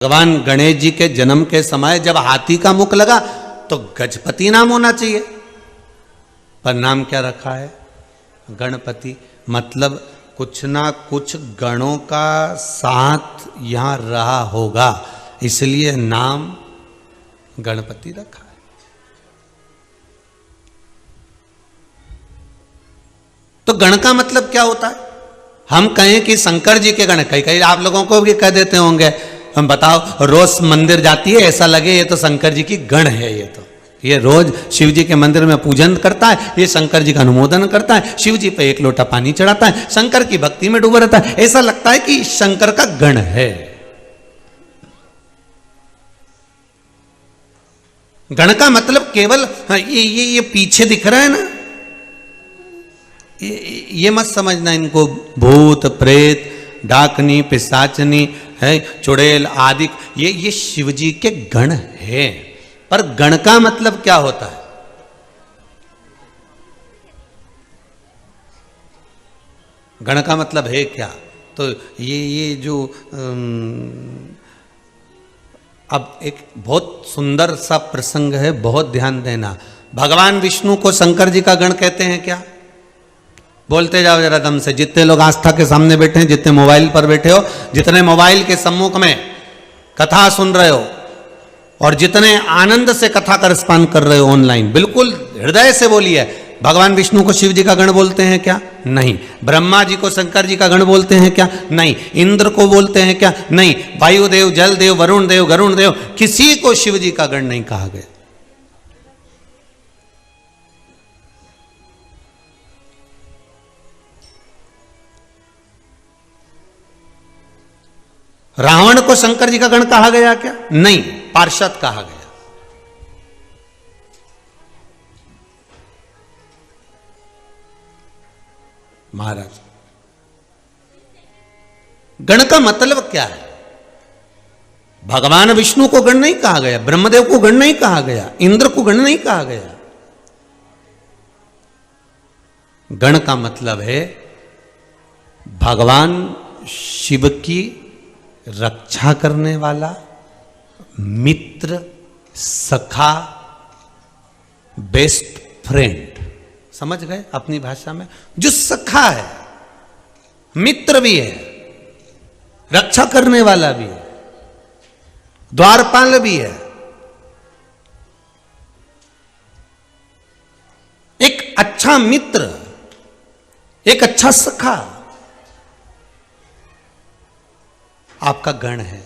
भगवान गणेश जी के जन्म के समय जब हाथी का मुख लगा तो गजपति नाम होना चाहिए, पर नाम क्या रखा है? गणपति। मतलब कुछ ना कुछ गणों का साथ यहां रहा होगा, इसलिए नाम गणपति रखा है। तो गण का मतलब क्या होता है? हम कहें कि शंकर जी के गण, कई कई आप लोगों को भी कह देते होंगे, हम बताओ रोज मंदिर जाती है ऐसा लगे ये तो शंकर जी की गण है, ये रोज शिव जी के मंदिर में पूजन करता है, ये शंकर जी का अनुमोदन करता है, शिव जी पे एक लोटा पानी चढ़ाता है, शंकर की भक्ति में डूबा रहता है, ऐसा लगता है कि शंकर का गण है। गण का मतलब केवल ये पीछे दिख रहा है ना, ये मत समझना इनको भूत प्रेत डाकनी पिशाचनी है चुड़ैल आदि, ये शिव जी के गण है। पर गण का मतलब क्या होता है? गण का मतलब है क्या? तो ये जो अब एक बहुत सुंदर सा प्रसंग है, बहुत ध्यान देना। भगवान विष्णु को शंकर जी का गण कहते हैं क्या? बोलते जाओ जरा दम से। जितने लोग आस्था के सामने बैठे हैं, जितने मोबाइल पर बैठे हो, जितने मोबाइल के सम्मुख में कथा सुन रहे हो और जितने आनंद से कथा का रसपान कर रहे हो ऑनलाइन, बिल्कुल हृदय से बोलिए, भगवान विष्णु को शिव जी का गण बोलते हैं क्या? नहीं। ब्रह्मा जी को शंकर जी का गण बोलते हैं क्या? नहीं। इंद्र को बोलते हैं क्या? नहीं। वायुदेव, जल देव, वरुण देव, गरुण देव, किसी को शिव जी का गण नहीं कहा गया। रावण को शंकर जी का गण कहा गया क्या? नहीं, पार्षद कहा गया। महाराज, गण का मतलब क्या है? भगवान विष्णु को गण नहीं कहा गया, ब्रह्मदेव को गण नहीं कहा गया, इंद्र को गण नहीं कहा गया। गण का मतलब है भगवान शिव की रक्षा करने वाला, मित्र, सखा, बेस्ट फ्रेंड। समझ गए अपनी भाषा में? जो सखा है, मित्र भी है, रक्षा करने वाला भी है, द्वारपाल भी है, एक अच्छा मित्र, एक अच्छा सखा आपका गण है।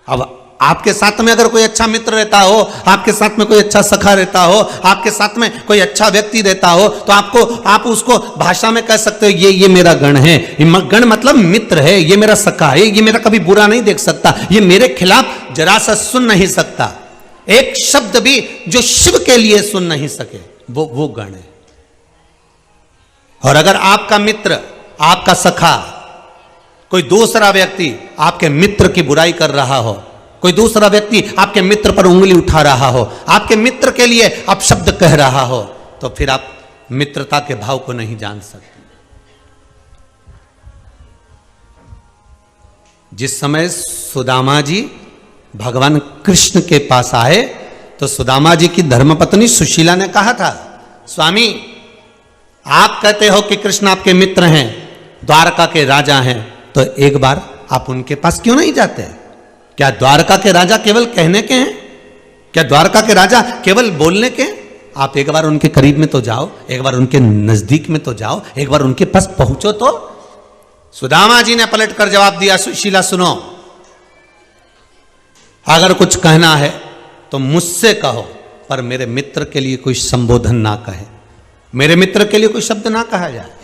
अब आपके साथ में अगर कोई अच्छा मित्र रहता हो, आपके साथ में कोई अच्छा सखा रहता हो, आपके साथ में कोई अच्छा व्यक्ति रहता हो, तो आप उसको भाषा में कह सकते हो ये मेरा गण है। गण मतलब मित्र है, ये मेरा सखा है, ये मेरा कभी बुरा नहीं देख सकता, ये मेरे खिलाफ जरा सा सुन नहीं सकता, एक शब्द भी जो शिव के लिए सुन नहीं सके, वो गण है। और अगर आपका मित्र, आपका सखा, कोई दूसरा व्यक्ति आपके मित्र की बुराई कर रहा हो, कोई दूसरा व्यक्ति आपके मित्र पर उंगली उठा रहा हो, आपके मित्र के लिए आप शब्द कह रहा हो, तो फिर आप मित्रता के भाव को नहीं जान सकते। जिस समय सुदामा जी भगवान कृष्ण के पास आए तो सुदामा जी की धर्मपत्नी सुशीला ने कहा था, स्वामी आप कहते हो कि कृष्ण आपके मित्र हैं, द्वारका के राजा हैं, तो एक बार आप उनके पास क्यों नहीं जाते? क्या द्वारका के राजा केवल कहने के हैं? क्या द्वारका के राजा केवल बोलने के हैं? आप एक बार उनके करीब में तो जाओ, एक बार उनके नजदीक में तो जाओ, एक बार उनके पास पहुंचो तो। सुदामा जी ने पलटकर जवाब दिया, सुशीला सुनो, अगर कुछ कहना है तो मुझसे कहो, पर मेरे मित्र के लिए कोई संबोधन ना कहे, मेरे मित्र के लिए कोई शब्द ना कहा जाए।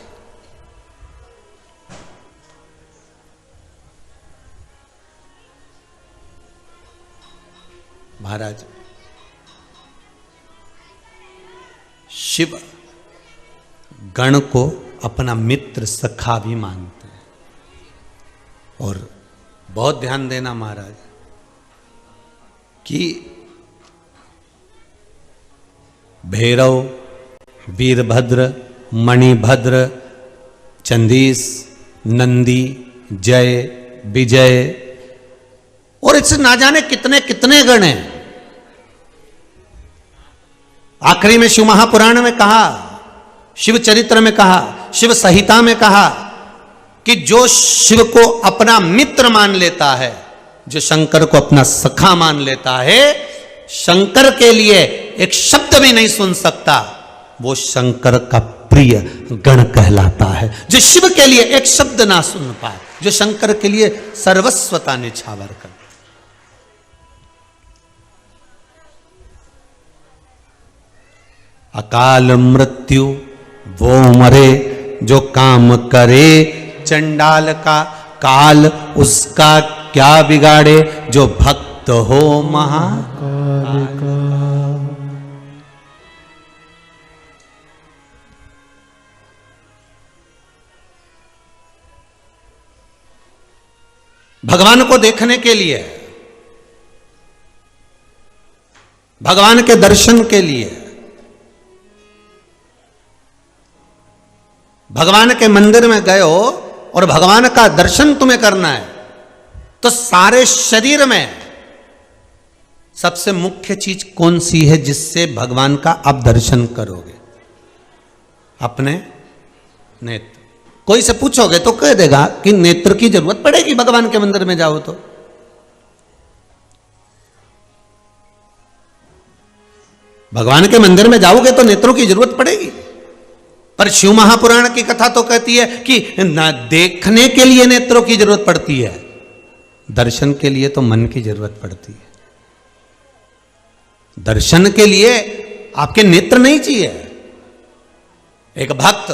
महाराज, शिव गण को अपना मित्र सखा भी मानते हैं। और बहुत ध्यान देना महाराज कि भैरव, वीरभद्र, मणिभद्र, चंदीस, नंदी, जय, विजय, ऐसे ना जाने कितने कितने गण हैं। आखिरी में शिव महापुराण में कहा, शिव चरित्र में कहा, शिव संहिता में कहा कि जो शिव को अपना मित्र मान लेता है, जो शंकर को अपना सखा मान लेता है, शंकर के लिए एक शब्द भी नहीं सुन सकता, वो शंकर का प्रिय गण कहलाता है। जो शिव के लिए एक शब्द ना सुन पाए, जो शंकर के लिए सर्वस्वता निछावर कर। अकाल मृत्यु वो मरे जो काम करे, चंडाल का काल उसका क्या बिगाड़े, जो भक्त हो महाकाल का। भगवान को देखने के लिए, भगवान के दर्शन के लिए, भगवान के मंदिर में गए हो और भगवान का दर्शन तुम्हें करना है, तो सारे शरीर में सबसे मुख्य चीज कौन सी है जिससे भगवान का आप दर्शन करोगे? अपने नेत्र। कोई से पूछोगे तो कह देगा कि नेत्र की जरूरत पड़ेगी भगवान के मंदिर में जाओ तो। भगवान के मंदिर में जाओगे तो नेत्रों की जरूरत पड़ेगी, पर शिव महापुराण की कथा तो कहती है कि न देखने के लिए नेत्रों की जरूरत पड़ती है, दर्शन के लिए तो मन की जरूरत पड़ती है। दर्शन के लिए आपके नेत्र नहीं चाहिए। एक भक्त,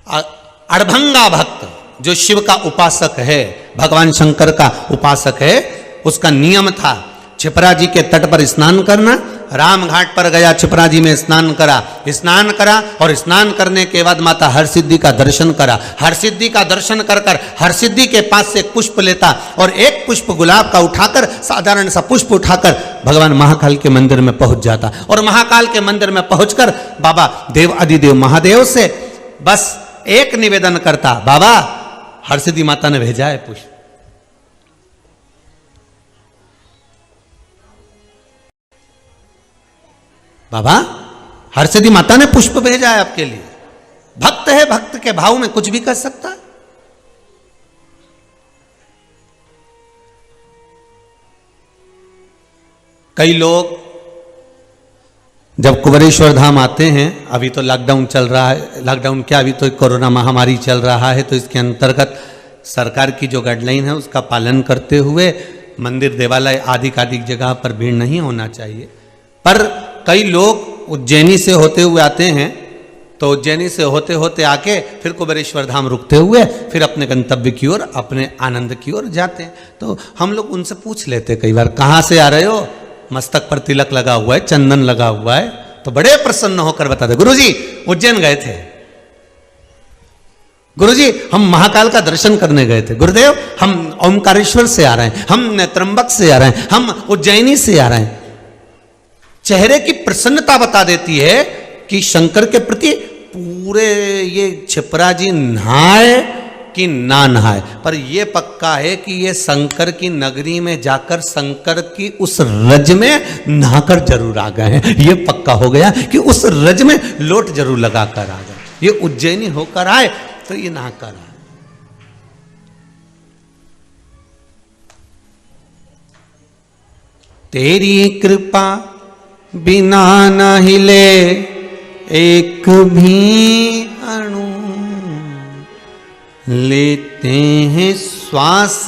अड़भंगा भक्त, जो शिव का उपासक है, भगवान शंकर का उपासक है, उसका नियम था छिपरा जी के तट पर स्नान करना। राम घाट पर गया, छिपरा जी में स्नान करा और स्नान करने के बाद माता हरसिद्धि का दर्शन करा। हरसिद्धि का दर्शन कर हरसिद्धि के पास से एक पुष्प लेता और एक पुष्प गुलाब का उठाकर, साधारण सा पुष्प उठाकर भगवान महाकाल के मंदिर में पहुंच जाता और महाकाल के मंदिर में पहुंचकर बाबा देव अधिदेव महादेव से बस एक निवेदन करता, बाबा हरसिद्धि माता ने भेजा है पुष्प। बाबा हरसिद्धि माता ने पुष्प भेजा है आपके लिए। भक्त है, भक्त के भाव में कुछ भी कर सकता है। कई लोग जब कुबेरेश्वर धाम आते हैं, अभी तो लॉकडाउन चल रहा है, लॉकडाउन क्या, अभी तो कोरोना महामारी चल रहा है, तो इसके अंतर्गत सरकार की जो गाइडलाइन है उसका पालन करते हुए मंदिर देवालय आदि जगह पर भीड़ नहीं होना चाहिए। पर कई लोग उज्जैनी से होते हुए आते हैं, तो उज्जैनी से होते होते आके फिर कुबेरेश्वर धाम रुकते हुए फिर अपने गंतव्य की ओर, अपने आनंद की ओर जाते हैं। तो हम लोग उनसे पूछ लेते कई बार, कहाँ से आ रहे हो? मस्तक पर तिलक लगा हुआ है, चंदन लगा हुआ है, तो बड़े प्रसन्न होकर बताते, गुरुजी उज्जैन गए थे, गुरुजी हम महाकाल का दर्शन करने गए थे, गुरुदेव हम ओमकारेश्वर से आ रहे हैं, हम त्र्यंबक से आ रहे हैं, हम उज्जैनी से आ रहे हैं। चेहरे की प्रसन्नता बता देती है कि शंकर के प्रति पूरे ये छिपरा जी नहाए कि ना नहाए, पर ये पक्का है कि ये शंकर की नगरी में जाकर शंकर की उस रज में नहाकर जरूर आ गए हैं। ये पक्का हो गया कि उस रज में लोट जरूर लगाकर आ गए। ये उज्जैनी होकर आए तो ये नहाकर आए। तेरी कृपा बिना न हिले एक भी अणु, लेते हैं श्वास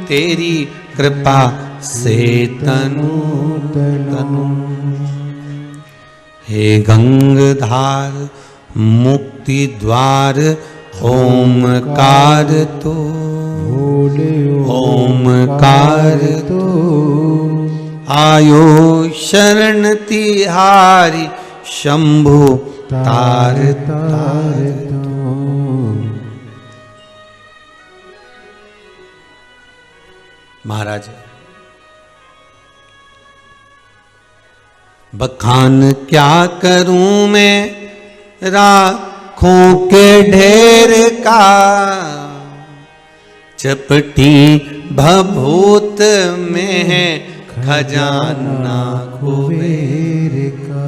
तेरी कृपा से तनु तनु। हे गंगाधार मुक्ति द्वार ओमकार तो, ओमकार तो आयो शरण तिहारी शंभु तार तार तो। महाराज बखान क्या करूं मैं राखों के ढेर का, चपटी भभूत में है खजाना कुबेर का।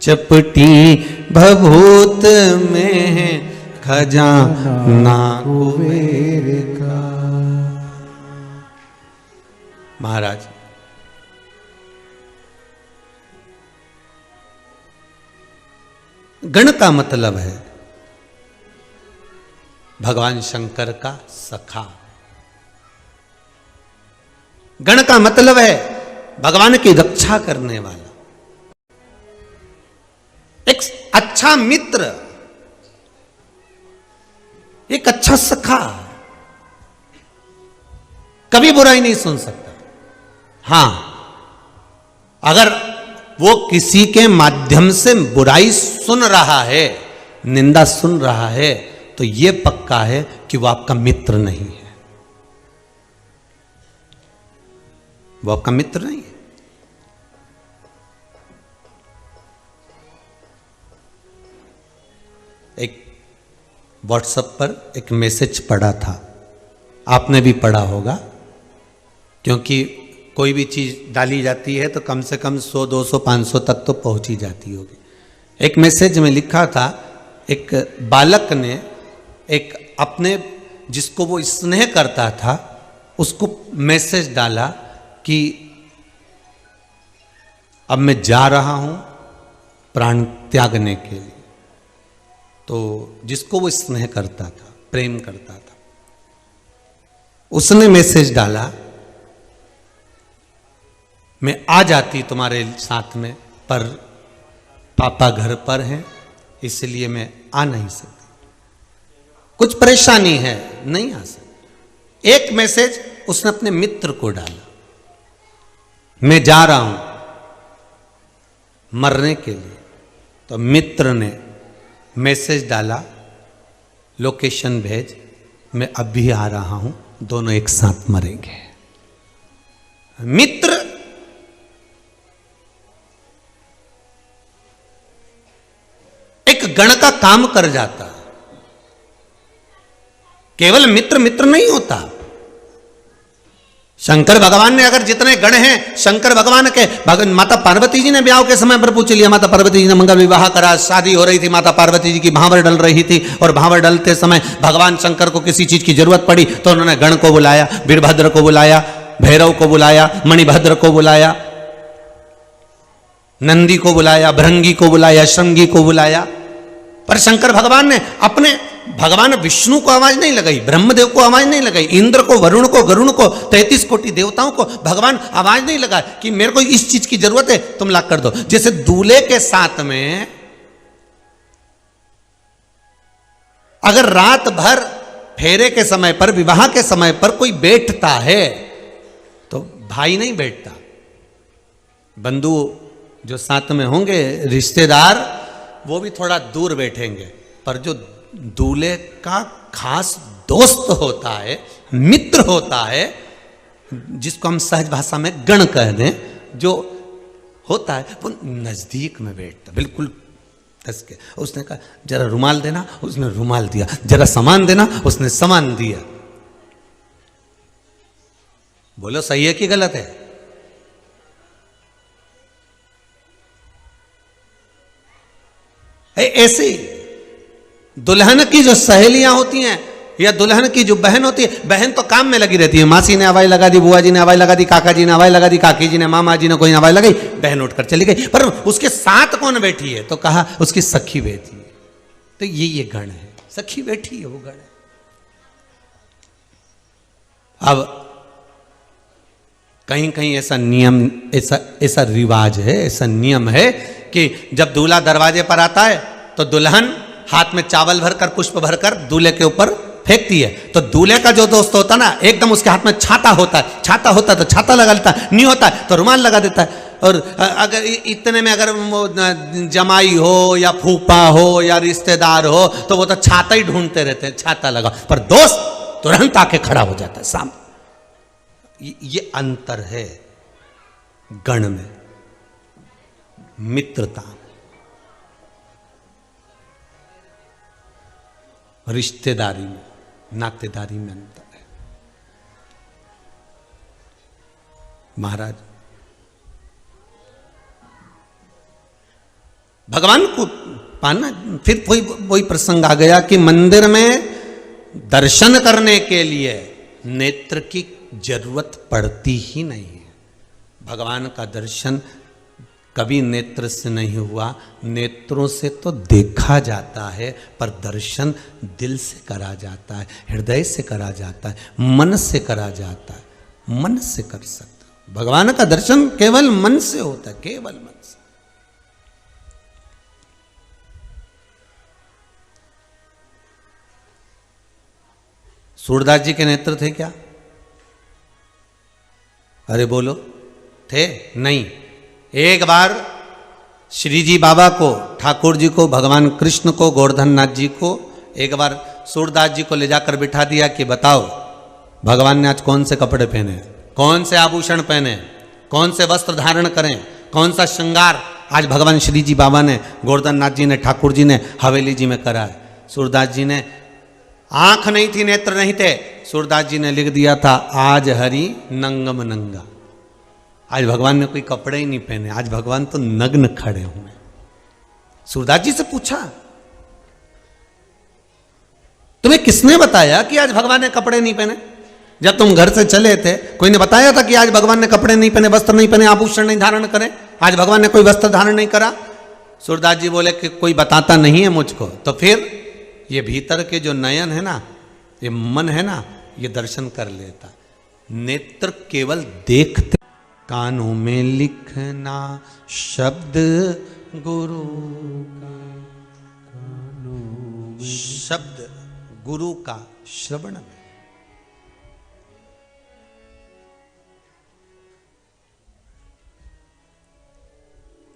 चपटी भभूत में है खजाना कुबेर का। महाराज गण का मतलब है भगवान शंकर का सखा। गण का मतलब है भगवान की रक्षा करने वाला, एक अच्छा मित्र, एक अच्छा सखा, कभी बुराई नहीं सुन सकता। हां, अगर वो किसी के माध्यम से बुराई सुन रहा है, निंदा सुन रहा है, तो यह पक्का है कि वो आपका मित्र नहीं है, वो आपका मित्र नहीं है। एक व्हाट्सएप पर एक मैसेज पढ़ा था, आपने भी पढ़ा होगा, क्योंकि कोई भी चीज डाली जाती है तो कम से कम 100, 200, 500 तक तो पहुंची जाती होगी। एक मैसेज में लिखा था, एक बालक ने एक अपने जिसको वो स्नेह करता था उसको मैसेज डाला कि अब मैं जा रहा हूं प्राण त्यागने के लिए। तो जिसको वो स्नेह करता था, प्रेम करता था, उसने मैसेज डाला, मैं आ जाती तुम्हारे साथ में, पर पापा घर पर हैं इसलिए मैं आ नहीं सकती, कुछ परेशानी है, नहीं आ सकती। एक मैसेज उसने अपने मित्र को डाला, मैं जा रहा हूं मरने के लिए। तो मित्र ने मैसेज डाला, लोकेशन भेज, मैं अभी आ रहा हूं, दोनों एक साथ मरेंगे। मित्र एक गण का काम कर जाता है। केवल मित्र मित्र नहीं होता। शंकर भगवान ने अगर जितने गण हैं, शंकर भगवान के माता पार्वती जी ने ब्याह के समय पर पूछ लिया, माता पार्वती जी ने मंगल विवाह करा, शादी हो रही थी, माता पार्वती जी की भांवर डल रही थी, और भांवर डलते समय भगवान शंकर को किसी चीज की जरूरत पड़ी तो उन्होंने गण को बुलाया, वीरभद्र को बुलाया, भैरव को बुलाया, मणिभद्र को बुलाया, नंदी को बुलाया, भृंगी को बुलाया, श्रृंगी को बुलाया। पर शंकर भगवान ने अपने भगवान विष्णु को आवाज नहीं लगाई, ब्रह्मदेव को आवाज नहीं लगाई, इंद्र को, वरुण को, गरुण को, 33 कोटि देवताओं को भगवान आवाज नहीं लगा कि मेरे को इस चीज की जरूरत है, तुम ला कर दो। जैसे दूल्हे के साथ में अगर रात भर फेरे के समय पर, विवाह के समय पर कोई बैठता है तो भाई नहीं बैठता, बंधु जो साथ में होंगे, रिश्तेदार, वो भी थोड़ा दूर बैठेंगे। पर जो दूल्हे का खास दोस्त होता है, मित्र होता है, जिसको हम सहज भाषा में गण कह दें, जो होता है वो नजदीक में बैठता, बिल्कुल कस के। उसने कहा जरा रुमाल देना, उसने रुमाल दिया, जरा सामान देना, उसने सामान दिया। बोलो सही है कि गलत है? ऐसे दुल्हन की जो सहेलियां होती हैं या दुल्हन की जो बहन होती है, बहन तो काम में लगी रहती है, मासी ने हवाई लगा दी, बुआ जी ने हवाई लगा दी, काका जी ने हवाई लगा दी, काकी जी ने, मामा जी ने कोई हवाई लगाई, बहन उठकर चली गई। पर उसके साथ कौन बैठी है? तो कहा उसकी सखी बैठी है। तो ये गण है, सखी बैठी है, वो गण है। अब कहीं कहीं ऐसा नियम, ऐसा रिवाज है, ऐसा नियम है कि जब दूल्हा दरवाजे पर आता है तो दुल्हन हाथ में चावल भरकर, पुष्प भरकर दूल्हे के ऊपर फेंकती है। तो दूल्हे का जो दोस्त होता ना, एकदम उसके हाथ में छाता होता है, छाता होता है तो छाता लगा लेता है, नहीं होता है तो रुमाल लगा देता है। और अगर इतने में अगर जमाई हो या फूफा हो या रिश्तेदार हो तो वो तो छाता ही ढूंढते रहते हैं, छाता लगा। पर दोस्त तुरंत आके खड़ा हो जाता है सामने। ये अंतर है गण में, मित्रता, रिश्तेदारी में। नातेदारी में अंतर है। महाराज भगवान को पाना, फिर वही प्रसंग आ गया कि मंदिर में दर्शन करने के लिए नेत्र की जरूरत पड़ती ही नहीं है। भगवान का दर्शन कभी नेत्र से नहीं हुआ, नेत्रों से तो देखा जाता है, पर दर्शन दिल से करा जाता है, हृदय से करा जाता है, मन से करा जाता है, मन से कर सकता है। भगवान का दर्शन केवल मन से होता है, केवल मन से। सूरदास जी के नेत्र थे क्या? अरे बोलो, थे? नहीं। एक बार श्री जी बाबा को, ठाकुर जी को, भगवान कृष्ण को, गोवर्धन नाथ जी को एक बार सूरदास जी को ले जाकर बिठा दिया कि बताओ भगवान ने आज कौन से कपड़े पहने, कौन से आभूषण पहने, कौन से वस्त्र धारण करें, कौन सा श्रृंगार आज भगवान श्री जी बाबा ने, गोवर्धन नाथ जी ने, ठाकुर जी ने हवेली जी में करा है। सूरदास जी ने, आंख नहीं थी, नेत्र नहीं थे, सूरदास जी ने लिख दिया था आज हरि नंगम नंगा। आज भगवान ने कोई कपड़े ही नहीं पहने, आज भगवान तो नग्न खड़े हुए। सूरदास जी से पूछा तुम्हें किसने बताया कि आज भगवान ने कपड़े नहीं पहने? जब तुम घर से चले थे कोई ने बताया था कि आज भगवान ने कपड़े नहीं पहने, वस्त्र नहीं पहने, आभूषण नहीं धारण करे, आज भगवान ने कोई वस्त्र धारण नहीं करा? सूरदास जी बोले कि कोई बताता नहीं है मुझको। तो फिर ये भीतर के जो नयन है ना, ये मन है ना, ये दर्शन कर लेता। नेत्र केवल देखते, कानों में लिखना शब्द गुरु का, शब्द गुरु का श्रवण में।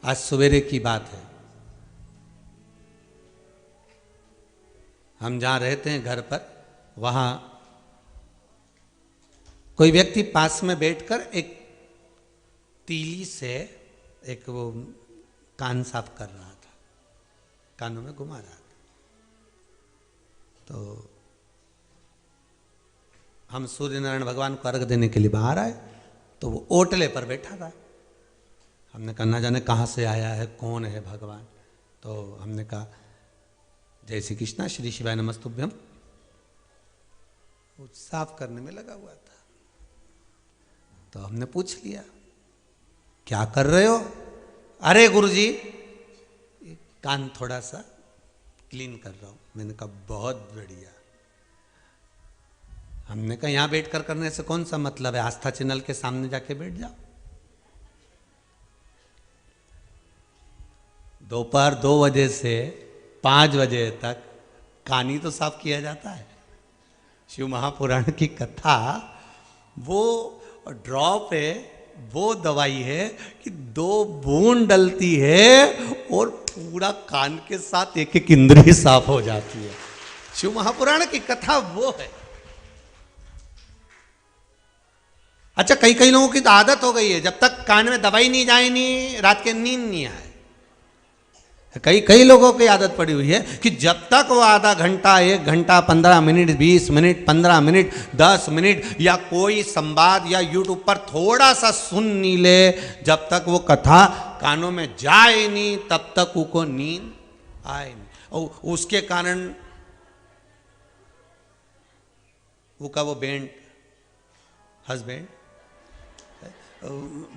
आज सवेरे की बात है, हम जहां रहते हैं घर पर, वहां कोई व्यक्ति पास में बैठकर एक तीली से एक वो कान साफ कर रहा था, कानों में घुमा रहा था। तो हम सूर्य नारायण भगवान को अर्घ देने के लिए बाहर आए, तो वो ओटले पर बैठा था। हमने कहा ना जाने कहाँ से आया है, कौन है भगवान। तो हमने कहा जय श्री कृष्णा, श्री शिवाय नमस्तुभ्यम। वो साफ करने में लगा हुआ था। तो हमने पूछ लिया क्या कर रहे हो? अरे गुरुजी कान थोड़ा सा क्लीन कर रहा हूं। मैंने कहा बहुत बढ़िया। हमने कहा यहां बैठकर करने से कौन सा मतलब है, आस्था चैनल के सामने जाके बैठ जाओ। दोपहर 2 बजे से 5 बजे तक कान ही तो साफ किया जाता है। शिव महापुराण की कथा वो ड्रॉप है, वो दवाई है कि 2 बूंद डलती है और पूरा कान के साथ एक एक इंद्रिय साफ हो जाती है। शिव महापुराण की कथा वो है। अच्छा, कई लोगों की तो आदत हो गई है, जब तक कान में दवाई नहीं जाए नहीं रात के नींद नहीं आए। कई लोगों की आदत पड़ी हुई है कि जब तक वो आधा घंटा, 1 घंटा, 15 मिनट, 20 मिनट, 15 मिनट, 10 मिनट या कोई संवाद या यूट्यूब पर थोड़ा सा सुन नहीं ले, जब तक वो कथा कानों में जाए नहीं तब तक उनको नींद आए नहीं। और उसके कारण वो बैंड हस्बैंड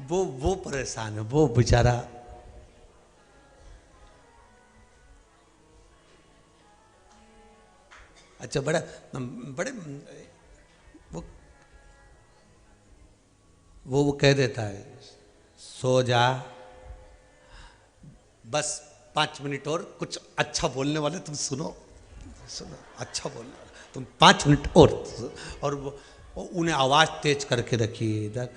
वो परेशान है, वो बेचारा। अच्छा, बड़े वो कह देता है सो जा, बस 5 मिनट और, कुछ अच्छा बोलने वाले तुम सुनो, अच्छा बोलने वाले तुम 5 मिनट और वो उन्हें आवाज तेज करके रखिए इधर,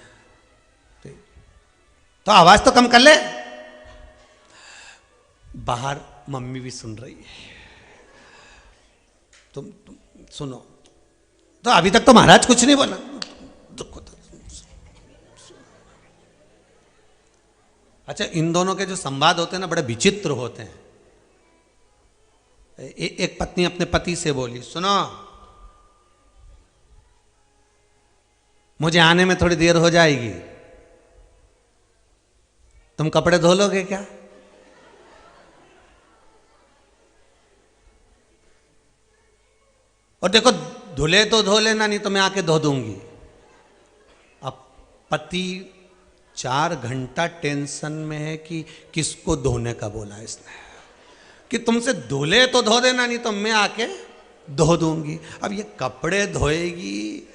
तो आवाज तो कम कर ले। बाहर मम्मी भी सुन रही है, तुम सुनो। तो अभी तक तो महाराज कुछ नहीं बोला। अच्छा, इन दोनों के जो संवाद होते हैं ना, बड़े विचित्र होते हैं। एक पत्नी अपने पति से बोली, सुनो मुझे आने में थोड़ी देर हो जाएगी, तुम कपड़े धो लोगे क्या? और देखो धुले तो धो लेना, नहीं तो मैं आके धो दूंगी। अब पति 4 घंटा टेंशन में है कि किसको धोने का बोला इसने, कि तुमसे धुले तो धो देना, नहीं तो मैं आके धो दूंगी। अब ये कपड़े धोएगी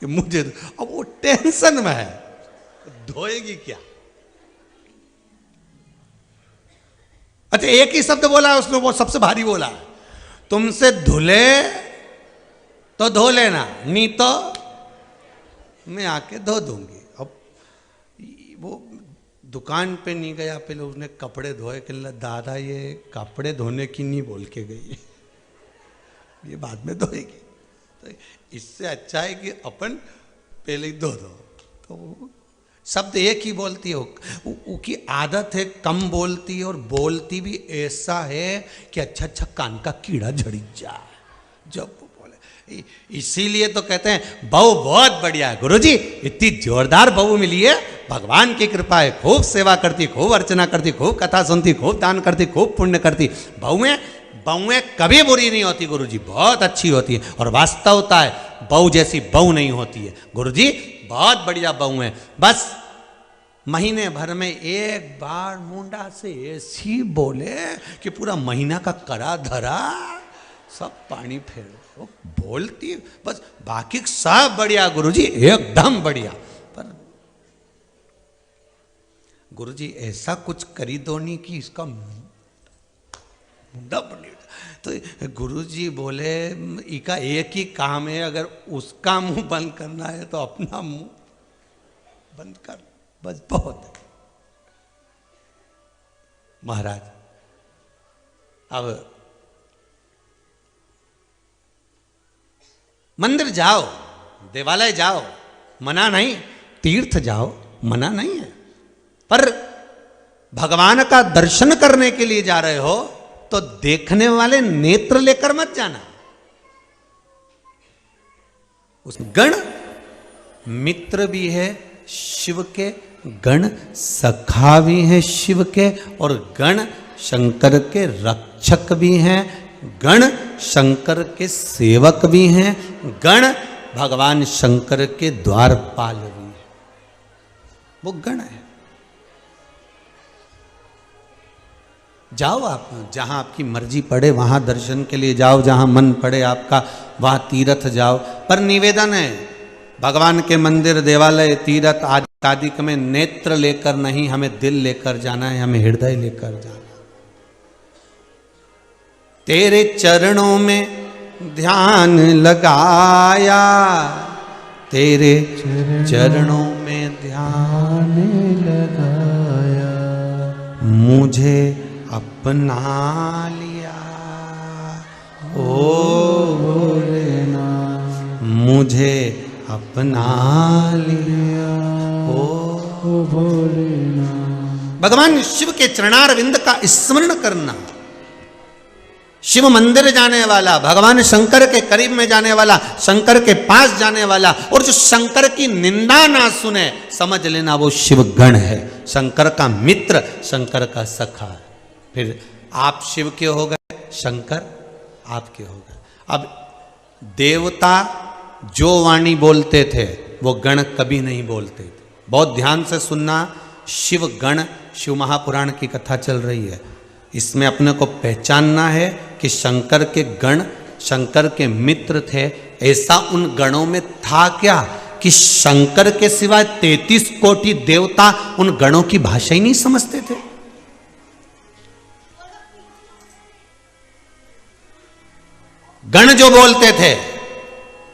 कि मुझे, अब वो टेंशन में है, धोएगी क्या? अच्छा एक ही शब्द बोला है उसने, वो सबसे भारी बोला है, तुमसे धुले तो धो लेना, नहीं तो मैं आके धो दूंगी। अब वो दुकान पे नहीं गया, पहले उसने कपड़े धोए, कहने दादा ये कपड़े धोने की नहीं बोल के गई, ये बाद में धोएगी। तो इससे अच्छा है कि अपन पहले ही धो दो। तो शब्द एक ही बोलती है, उसकी आदत है कम बोलती है, और बोलती भी ऐसा है कि अच्छा कान का कीड़ा झड़ी जाए जब वो बोले। इसीलिए तो कहते हैं बहू बहुत बढ़िया है गुरुजी, इतनी जोरदार बहू मिली है, भगवान की कृपा है, खूब सेवा करती, खूब अर्चना करती, खूब कथा सुनती, खूब दान करती, खूब पुण्य करती। बहुएं कभी बुरी नहीं होती गुरुजी, बहुत अच्छी होती है। और वास्तवता है बहू जैसी बहू नहीं होती है गुरुजी, बहुत बढ़िया बहू है। बस महीने भर में एक बार मुंडा से ऐसी बोले कि पूरा महीना का करा धरा सब पानी फेर वो बोलती, बस बाकी सब बढ़िया गुरुजी, एकदम बढ़िया। पर गुरुजी ऐसा कुछ करी दो नहीं कि इसका मुंडा बने। तो गुरुजी बोले इका एक ही काम है, अगर उसका मुंह बंद करना है तो अपना मुंह बंद कर, बस बहुत है। महाराज अब मंदिर जाओ, देवालय जाओ, मना नहीं, तीर्थ जाओ, मना नहीं है, पर भगवान का दर्शन करने के लिए जा रहे हो तो देखने वाले नेत्र लेकर मत जाना। उस गण मित्र भी है शिव के, गण सखा भी हैं शिव के, और गण शंकर के रक्षक भी हैं, गण शंकर के सेवक भी हैं, गण भगवान शंकर के द्वारपाल भी हैं। वो गण है। जाओ आप जहां आपकी मर्जी पड़े वहां दर्शन के लिए जाओ, जहां मन पड़े आपका वहां तीर्थ जाओ, पर निवेदन है भगवान के मंदिर देवालय तीर्थ आदि में नेत्र लेकर नहीं, हमें दिल लेकर जाना है, हमें हृदय लेकर जाना। तेरे चरणों में ध्यान लगाया, तेरे चरणों में ध्यान लगाया, मुझे अपना लिया ओ भोलेनाथ, मुझे अपना लिया ओ भोलेनाथ। भगवान शिव के चरणारविंद का स्मरण करना, शिव मंदिर जाने वाला, भगवान शंकर के करीब में जाने वाला, शंकर के पास जाने वाला, और जो शंकर की निंदा ना सुने, समझ लेना वो शिव गण है, शंकर का मित्र, शंकर का सखा। फिर आप शिव के हो गए, शंकर आपके हो गए। अब देवता जो वाणी बोलते थे वो गण कभी नहीं बोलते थे। बहुत ध्यान से सुनना, शिव गण, शिव महापुराण की कथा चल रही है, इसमें अपने को पहचानना है कि शंकर के गण शंकर के मित्र थे। ऐसा उन गणों में था क्या कि शंकर के सिवाय 33 कोटि देवता उन गणों की भाषा ही नहीं समझते थे। गण जो बोलते थे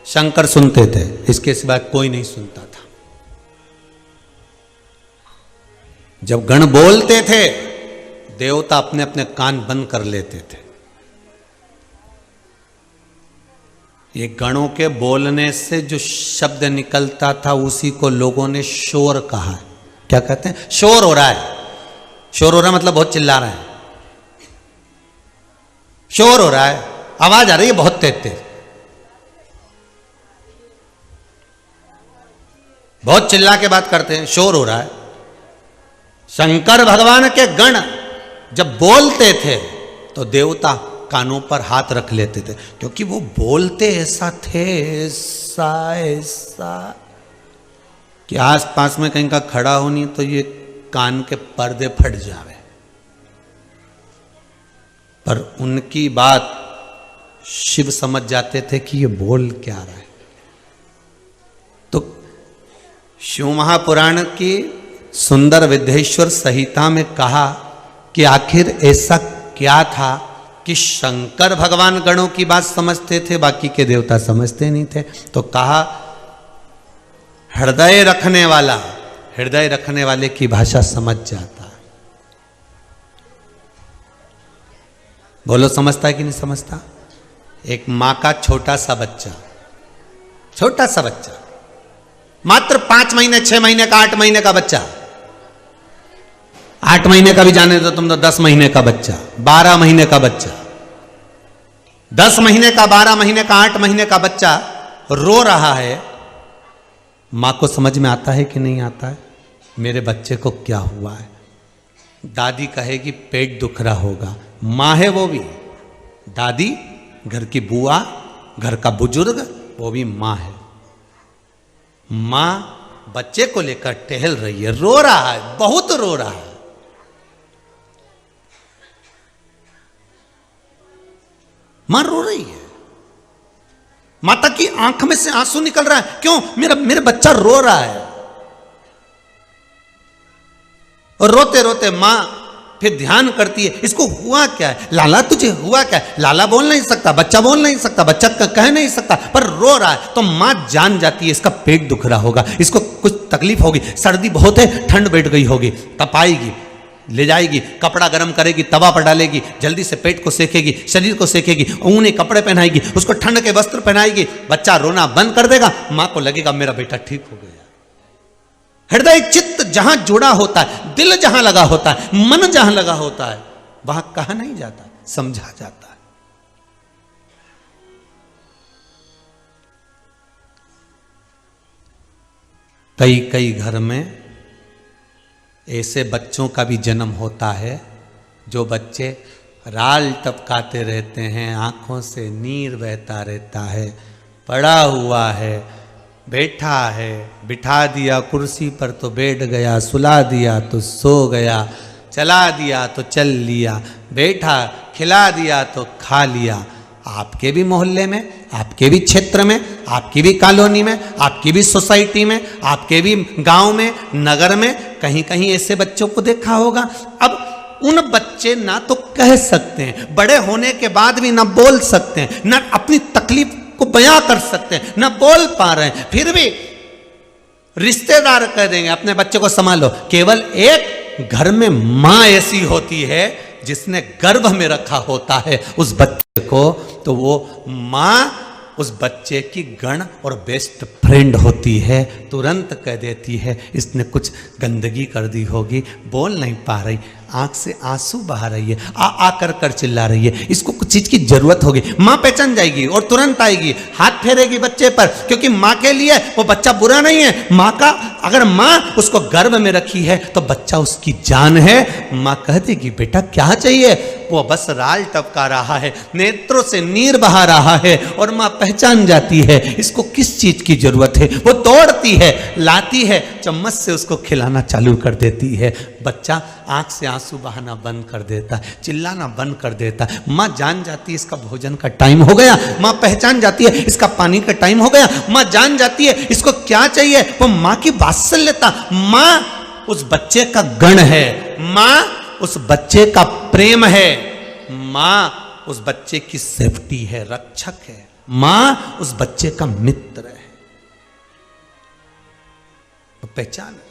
शंकर सुनते थे, इसके सिवाय कोई नहीं सुनता था। जब गण बोलते थे देवता अपने अपने कान बंद कर लेते थे। ये गणों के बोलने से जो शब्द निकलता था उसी को लोगों ने शोर कहा। क्या कहते हैं? शोर हो रहा है। शोर हो रहा है मतलब बहुत चिल्ला रहा है, शोर हो रहा है, आवाज आ रही है बहुत तेज तेज। बहुत चिल्ला के बात करते हैं, शोर हो रहा है। शंकर भगवान के गण जब बोलते थे तो देवता कानों पर हाथ रख लेते थे, क्योंकि वो बोलते ऐसा थे, ऐसा ऐसा कि आस पास में कहीं का खड़ा हो नहीं तो ये कान के पर्दे फट जावे। पर उनकी बात शिव समझ जाते थे कि ये बोल क्या रहा है। तो शिव महापुराण की सुंदर विद्येश्वर संहिता में कहा कि आखिर ऐसा क्या था कि शंकर भगवान गणों की बात समझते थे, बाकी के देवता समझते नहीं थे। तो कहा हृदय रखने वाला हृदय रखने वाले की भाषा समझ जाता है। बोलो समझता है कि नहीं समझता? एक मां का छोटा सा बच्चा मात्र 5 महीने 6 महीने का 8 महीने का बच्चा, 8 महीने का भी जाने दो तुम तो, 10 महीने का बच्चा, 12 महीने का बच्चा, 10 महीने का, 12 महीने का, 8 महीने का बच्चा रो रहा है। मां को समझ में आता है कि नहीं आता है मेरे बच्चे को क्या हुआ है? दादी कहेगी पेट दुख रहा होगा, मां है वो भी, दादी घर की बुआ, घर का बुजुर्ग, वो भी मां है। मां बच्चे को लेकर टहल रही है, रो रहा है, बहुत रो रहा है। मां रो रही है, माता की आंख में से आंसू निकल रहा है, क्यों? मेरा बच्चा रो रहा है। और रोते रोते मां फिर ध्यान करती है, इसको हुआ क्या है? लाला तुझे हुआ क्या है? लाला बोल नहीं सकता, बच्चा बोल नहीं सकता, बच्चा कह नहीं सकता, पर रो रहा है। तो मां जान जाती है इसका पेट दुख रहा होगा, इसको कुछ तकलीफ होगी, सर्दी बहुत है, ठंड बैठ गई होगी, तपाएगी, ले जाएगी, कपड़ा गर्म करेगी, तवा पर डालेगी, जल्दी से पेट को सेकेगी, शरीर को सेकेगी, ऊनी कपड़े पहनाएगी, उसको ठंड के वस्त्र पहनाएगी। बच्चा रोना बंद कर देगा, मां को लगेगा मेरा बेटा ठीक हो गया। हृदय चित्त जहां जुड़ा होता है, दिल जहां लगा होता है, मन जहां लगा होता है, वहां कहा नहीं जाता, समझा जाता है। कई कई घर में ऐसे बच्चों का भी जन्म होता है जो बच्चे राल टपकाते रहते हैं, आंखों से नीर बहता रहता है, पड़ा हुआ है, बैठा है, बिठा दिया कुर्सी पर तो बैठ गया, सुला दिया तो सो गया, चला दिया तो चल लिया, बैठा, खिला दिया तो खा लिया। आपके भी मोहल्ले में, आपके भी क्षेत्र में, आपकी भी कॉलोनी में, आपकी भी सोसाइटी में, आपके भी गांव में, नगर में कहीं कहीं ऐसे बच्चों को देखा होगा। अब उन बच्चे ना तो कह सकते हैं, बड़े होने के बाद भी ना बोल सकते हैं, ना अपनी तकलीफ को बयां कर सकते हैं, ना बोल पा रहे हैं, फिर भी रिश्तेदार कह देंगे अपने बच्चे को संभालो। केवल एक घर में मां ऐसी होती है जिसने गर्भ में रखा होता है उस बच्चे को, तो वो मां उस बच्चे की गण और बेस्ट फ्रेंड होती है। तुरंत कह देती है इसने कुछ गंदगी कर दी होगी, बोल नहीं पा रही, आंख से आंसू बहा रही है, आ कर चिल्ला रही है, इसको कुछ चीज की जरूरत होगी। मां पहचान जाएगी और तुरंत आएगी, हाथ फेरेगी बच्चे पर, क्योंकि मां के लिए वो बच्चा बुरा नहीं है। मां का अगर मां उसको गर्भ में रखी है तो बच्चा उसकी जान है। मां कह देगी बेटा क्या चाहिए? वो बस राल टपका रहा है, नेत्रों से नीर बहा रहा है, और मां पहचान जाती है इसको किस चीज की जरूरत है। वो दौड़ती है, लाती है, चम्मच से उसको खिलाना चालू कर देती है। बच्चा आंख से आंसू बहाना बंद कर देता है, चिल्लाना बंद कर देता है। मां जान जाती है इसका भोजन का टाइम हो गया, मां पहचान जाती है इसका पानी का टाइम हो गया, मां जान जाती है इसको क्या चाहिए। वो मां की वात्सल्यता, मां उस बच्चे का गण है, मां उस बच्चे का प्रेम है, मां उस बच्चे की सेफ्टी है, रक्षक है, मां उस बच्चे का मित्र है। तो पहचान है।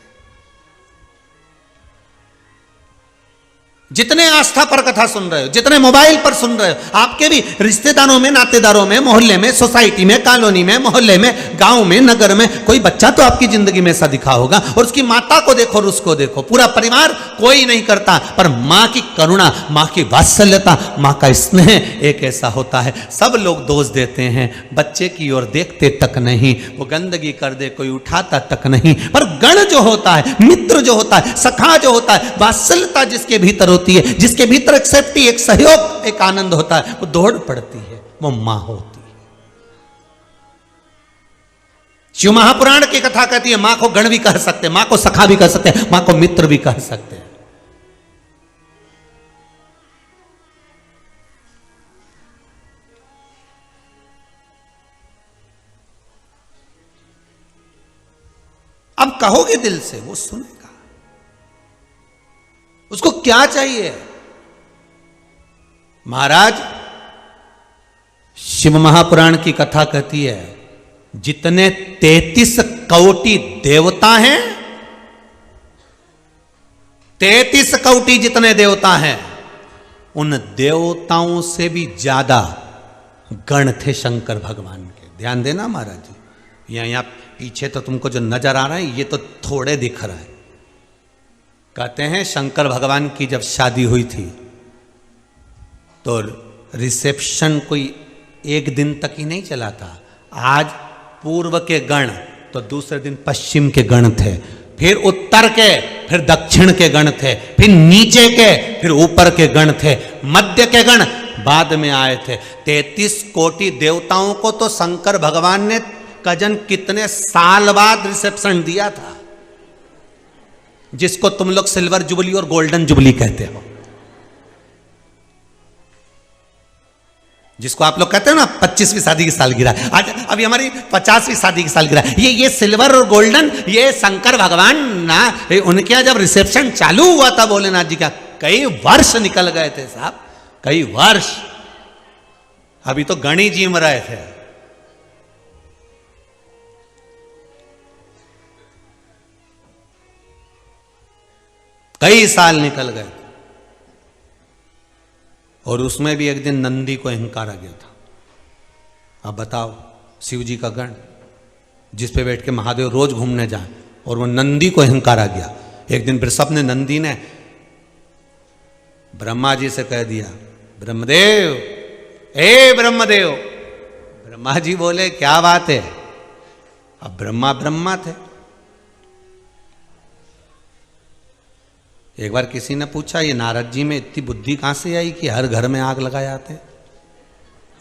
जितने आस्था पर कथा सुन रहे हो, जितने मोबाइल पर सुन रहे हो, आपके भी रिश्तेदारों में, नातेदारों में, मोहल्ले में, सोसाइटी में, कॉलोनी में, मोहल्ले में, गांव में, नगर में कोई बच्चा तो आपकी जिंदगी में ऐसा दिखा होगा। और उसकी माता को देखो और उसको देखो, पूरा परिवार कोई नहीं करता, पर माँ की करुणा, माँ की वात्सल्यता, माँ का स्नेह एक ऐसा होता है। सब लोग दोष देते हैं, बच्चे की ओर देखते तक नहीं, वो गंदगी कर दे कोई उठाता तक नहीं। पर गण जो होता है, मित्र जो होता है, सखा जो होता है, वात्सल्यता जिसके भीतर होती है, जिसके भीतर एक सेफ्टी, एक सहयोग, एक आनंद होता है, वो दौड़ पड़ती है, वो मां होती है। शिव महापुराण की कथा कहती है मां को गण भी कह सकते हैं, मां को सखा भी कह सकते हैं, मां को मित्र भी कह सकते हैं। अब कहोगे दिल से, वो सुनेगा। उसको क्या चाहिए? महाराज, शिव महापुराण की कथा कहती है जितने 33 कोटि देवता हैं, 33 कोटि जितने देवता हैं, उन देवताओं से भी ज्यादा गण थे शंकर भगवान के। ध्यान देना महाराज जी, यहां पीछे तो तुमको जो नजर आ रहा है ये तो थोड़े दिख रहा है। कहते हैं शंकर भगवान की जब शादी हुई थी तो रिसेप्शन कोई एक दिन तक ही नहीं चला था। आज पूर्व के गण तो दूसरे दिन पश्चिम के गण थे, फिर उत्तर के, फिर दक्षिण के गण थे, फिर नीचे के, फिर ऊपर के गण थे, मध्य के गण बाद में आए थे। 33 कोटि देवताओं को तो शंकर भगवान ने कजन कितने साल बाद रिसेप्शन दिया था, जिसको तुम लोग सिल्वर जुबली और गोल्डन जुबली कहते हो, जिसको आप लोग कहते हो ना 25वीं शादी की सालगिरह। आज अभी हमारी 50वीं शादी की सालगिरह। ये सिल्वर और गोल्डन, ये शंकर भगवान ना, उनके यहाँ जब रिसेप्शन चालू हुआ था भोलेनाथ जी का, कई वर्ष निकल गए थे साहब, कई वर्ष। अभी तो गणी जीम रहे थे। कई साल निकल गए और उसमें भी एक दिन नंदी को अहंकार आ गया था। अब बताओ, शिव जी का गण जिस पे बैठ के महादेव रोज घूमने जाए, और वो नंदी को अहंकार आ गया। एक दिन वृषभ ने, नंदी ने ब्रह्मा जी से कह दिया, ब्रह्मदेव, ए ब्रह्मदेव। ब्रह्मा जी बोले क्या बात है? अब ब्रह्मा थे। एक बार किसी ने पूछा, ये नारद जी में इतनी बुद्धि कहां से आई कि हर घर में आग लगा जाते हैं,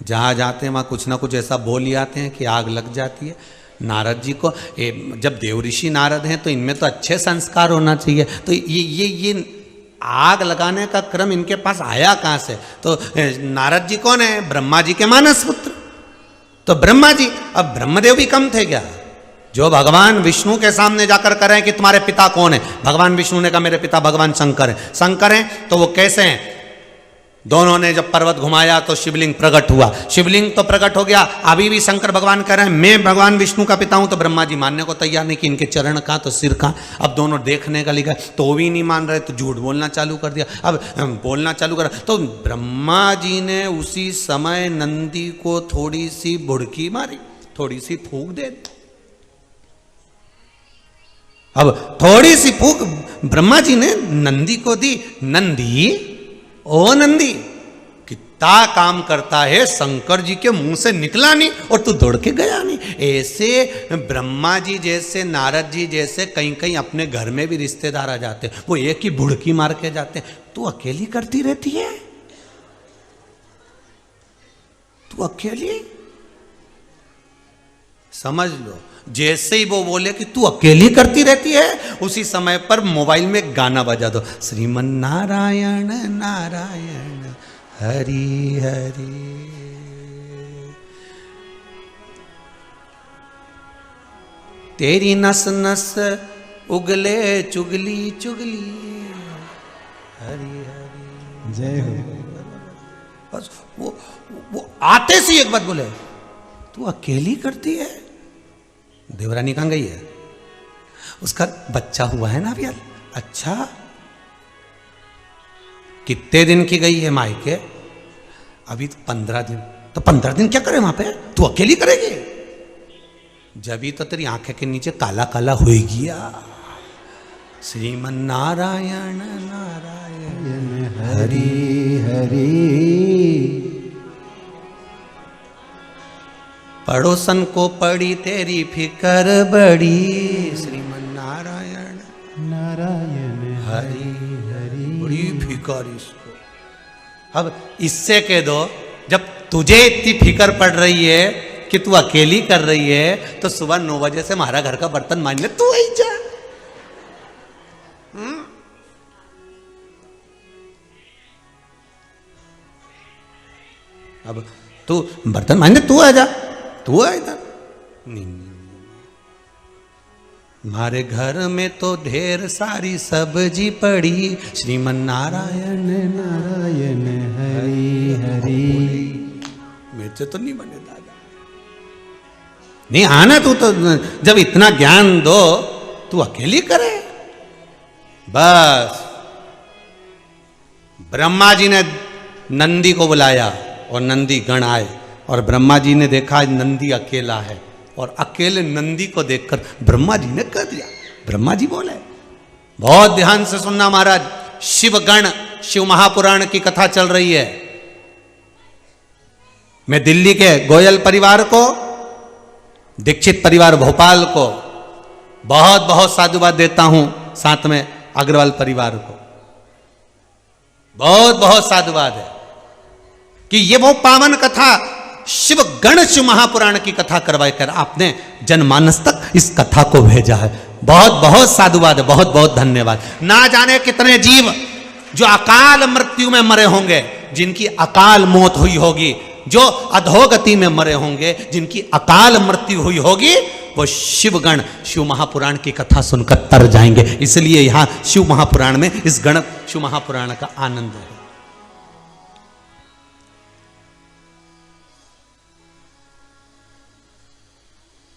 जहां जाते हैं वहां कुछ ना कुछ ऐसा बोल ही आते हैं कि आग लग जाती है। नारद जी को जब देवऋषि नारद हैं तो इनमें तो अच्छे संस्कार होना चाहिए, तो ये आग लगाने का क्रम इनके पास आया कहां से? तो नारद जी कौन है? ब्रह्मा जी के मानस पुत्र। तो ब्रह्मा जी, अब ब्रह्मदेव भी कम थे क्या? जो भगवान विष्णु के सामने जाकर कह रहे हैं कि तुम्हारे पिता कौन है? भगवान विष्णु ने कहा मेरे पिता भगवान शंकर है। शंकर हैं तो वो कैसे हैं? दोनों ने जब पर्वत घुमाया तो शिवलिंग प्रकट हुआ, शिवलिंग तो प्रकट हो गया। अभी भी शंकर भगवान कह रहे हैं मैं भगवान विष्णु का पिता हूं, तो ब्रह्मा जी मानने को तैयार नहीं कि इनके चरण का तो सिर का। अब दोनों देखने का लिखा तो भी नहीं मान रहे, तो झूठ बोलना चालू कर दिया। अब बोलना चालू करा तो ब्रह्मा जी ने उसी समय नंदी को थोड़ी सी बुड़की मारी, थोड़ी सी फूंक दे दी। अब थोड़ी सी फूंक ब्रह्मा जी ने नंदी को दी। नंदी, ओ नंदी, कितना काम करता है, शंकर जी के मुंह से निकला नहीं और तू दौड़ के गया नहीं। ऐसे ब्रह्मा जी जैसे, नारद जी जैसे कहीं कहीं अपने घर में भी रिश्तेदार आ जाते हैं, वो एक ही बुड़की मार के जाते हैं। तू अकेली करती रहती है, तू अकेली। समझ लो, जैसे ही वो बोले कि तू अकेली करती रहती है, उसी समय पर मोबाइल में गाना बजा दो, श्रीमन नारायण नारायण हरि हरि। तेरी नस नस उगले चुगली चुगली हरि हरि जय हो। बस वो आते सी एक बात बोले, तू अकेली करती है। देवरानी कहाँ गई है? उसका बच्चा हुआ है ना अभी। अच्छा, कितने दिन की गई है मायके? अभी तो 15 दिन। तो 15 दिन क्या करे वहां पे? तू अकेली करेगी? जब तो तेरी आंखें के नीचे काला काला हो गया। श्रीमन नारायण नारायण हरि हरि। पड़ोसन को पड़ी तेरी फिकर बड़ी। श्रीमन नारायण नारायण हरि हरि। बड़ी फिकर इसको। अब इससे कह दो, जब तुझे इतनी फिकर पड़ रही है कि तू अकेली कर रही है, तो सुबह 9 बजे से हमारा घर का बर्तन मांजने तू ही जा। अब तू बर्तन मांजने तू आ जा, तू आ इधर। नहीं, हमारे घर में तो ढेर सारी सब्जी पड़ी। श्रीमन नारायण नारायण हरि हरि। मेरे से तो नहीं बने दादा। नहीं आना तू तो, जब इतना ज्ञान दो तू अकेली करे। बस ब्रह्मा जी ने नंदी को बुलाया और नंदी गण आए, और ब्रह्मा जी ने देखा नंदी अकेला है, और अकेले नंदी को देखकर ब्रह्मा जी ने कह दिया। ब्रह्मा जी बोले, बहुत ध्यान से सुनना महाराज, शिवगण शिव महापुराण की कथा चल रही है। मैं दिल्ली के गोयल परिवार को, दीक्षित परिवार भोपाल को बहुत बहुत साधुवाद देता हूं, साथ में अग्रवाल परिवार को बहुत बहुत साधुवाद है कि ये वो पावन कथा शिव गण शिव महापुराण की कथा करवाई कर आपने जनमानस तक इस कथा को भेजा है। बहुत बहुत साधुवाद है, बहुत बहुत धन्यवाद। ना जाने कितने जीव जो अकाल मृत्यु में मरे होंगे, जिनकी अकाल मौत हुई होगी, जो अधोगति में मरे होंगे, जिनकी अकाल मृत्यु हुई होगी, वो शिवगण शिव महापुराण की कथा सुनकर तर जाएंगे। इसलिए यहां शिव महापुराण में इस गण शिव महापुराण का आनंद है।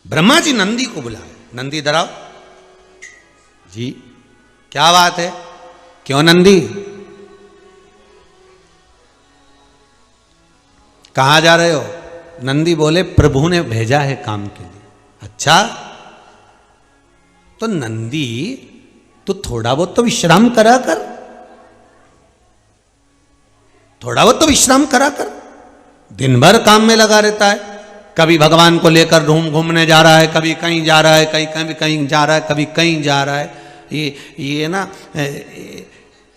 ब्रह्मा जी नंदी को बुलाए। नंदी इधर आओ जी। क्या बात है? क्यों नंदी? कहां जा रहे हो? नंदी बोले, प्रभु ने भेजा है काम के लिए। अच्छा, तो नंदी तो थोड़ा बहुत तो विश्राम करा कर, थोड़ा बहुत तो विश्राम करा कर। दिन भर काम में लगा रहता है, कभी भगवान को लेकर घूमने जा रहा है, कभी कहीं जा रहा है, कहीं जा रहा है, कभी कहीं जा रहा है। ये ना,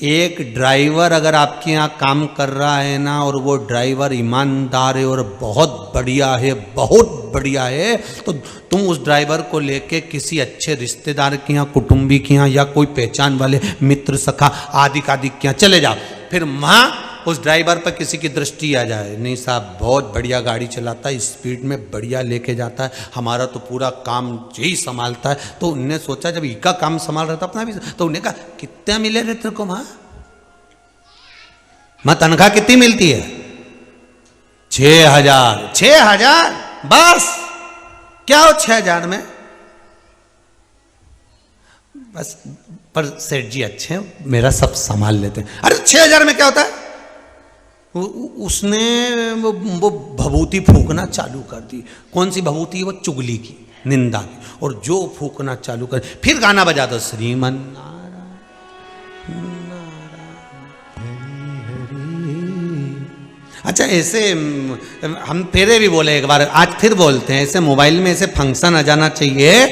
एक ड्राइवर अगर आपके यहाँ काम कर रहा है ना, और वो ड्राइवर ईमानदार है और बहुत बढ़िया है, बहुत बढ़िया है, तो तुम उस ड्राइवर को लेके किसी अच्छे रिश्तेदार के यहाँ, कुटुंबी के यहाँ, या कोई पहचान वाले मित्र सखा आदि के यहाँ चले जाओ। फिर वहाँ उस ड्राइवर पर किसी की दृष्टि आ जाए, नहीं साहब बहुत बढ़िया गाड़ी चलाता है, स्पीड में बढ़िया लेके जाता है, हमारा तो पूरा काम यही संभालता है। तो उनने सोचा जब इका काम संभाल रहा था अपना भी, तो उन्हें कहा कितने मिले रे तेरे को वहां? मां तनख्वाह कितनी मिलती है? 6,000। 6,000 बस? क्या हो 6,000 में? बस पर सेठ जी अच्छे हैं, मेरा सब संभाल लेते हैं। अरे 6,000 में क्या होता है? उसने वो भभूति फूकना चालू कर दी। कौन सी भभूति? वो चुगली की, निंदा की। और जो फूकना चालू कर, फिर गाना बजा दो, श्रीमन नारायण नारायण। अच्छा, ऐसे हम फिर भी बोले एक बार, आज फिर बोलते हैं, ऐसे मोबाइल में ऐसे फंक्शन आ जाना चाहिए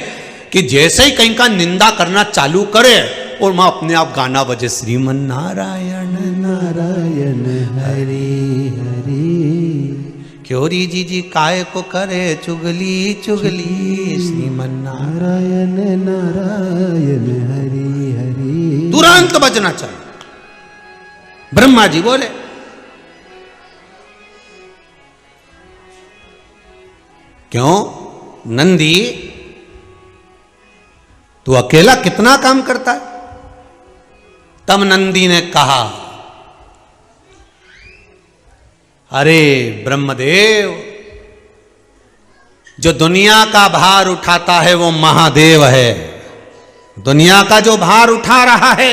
कि जैसे ही कहीं का निंदा करना चालू करे और वहां अपने आप गाना बजे, श्रीमन नारायण नारायण हरि हरि। क्योरी जी काय को करे चुगली चुगली, श्रीमन नारायण नारायण हरि हरि। तुरंत बजना चाहिए। ब्रह्मा जी बोले, क्यों नंदी तू अकेला कितना काम करता है? तब नंदी ने कहा, अरे ब्रह्मदेव, जो दुनिया का भार उठाता है वो महादेव है। दुनिया का जो भार उठा रहा है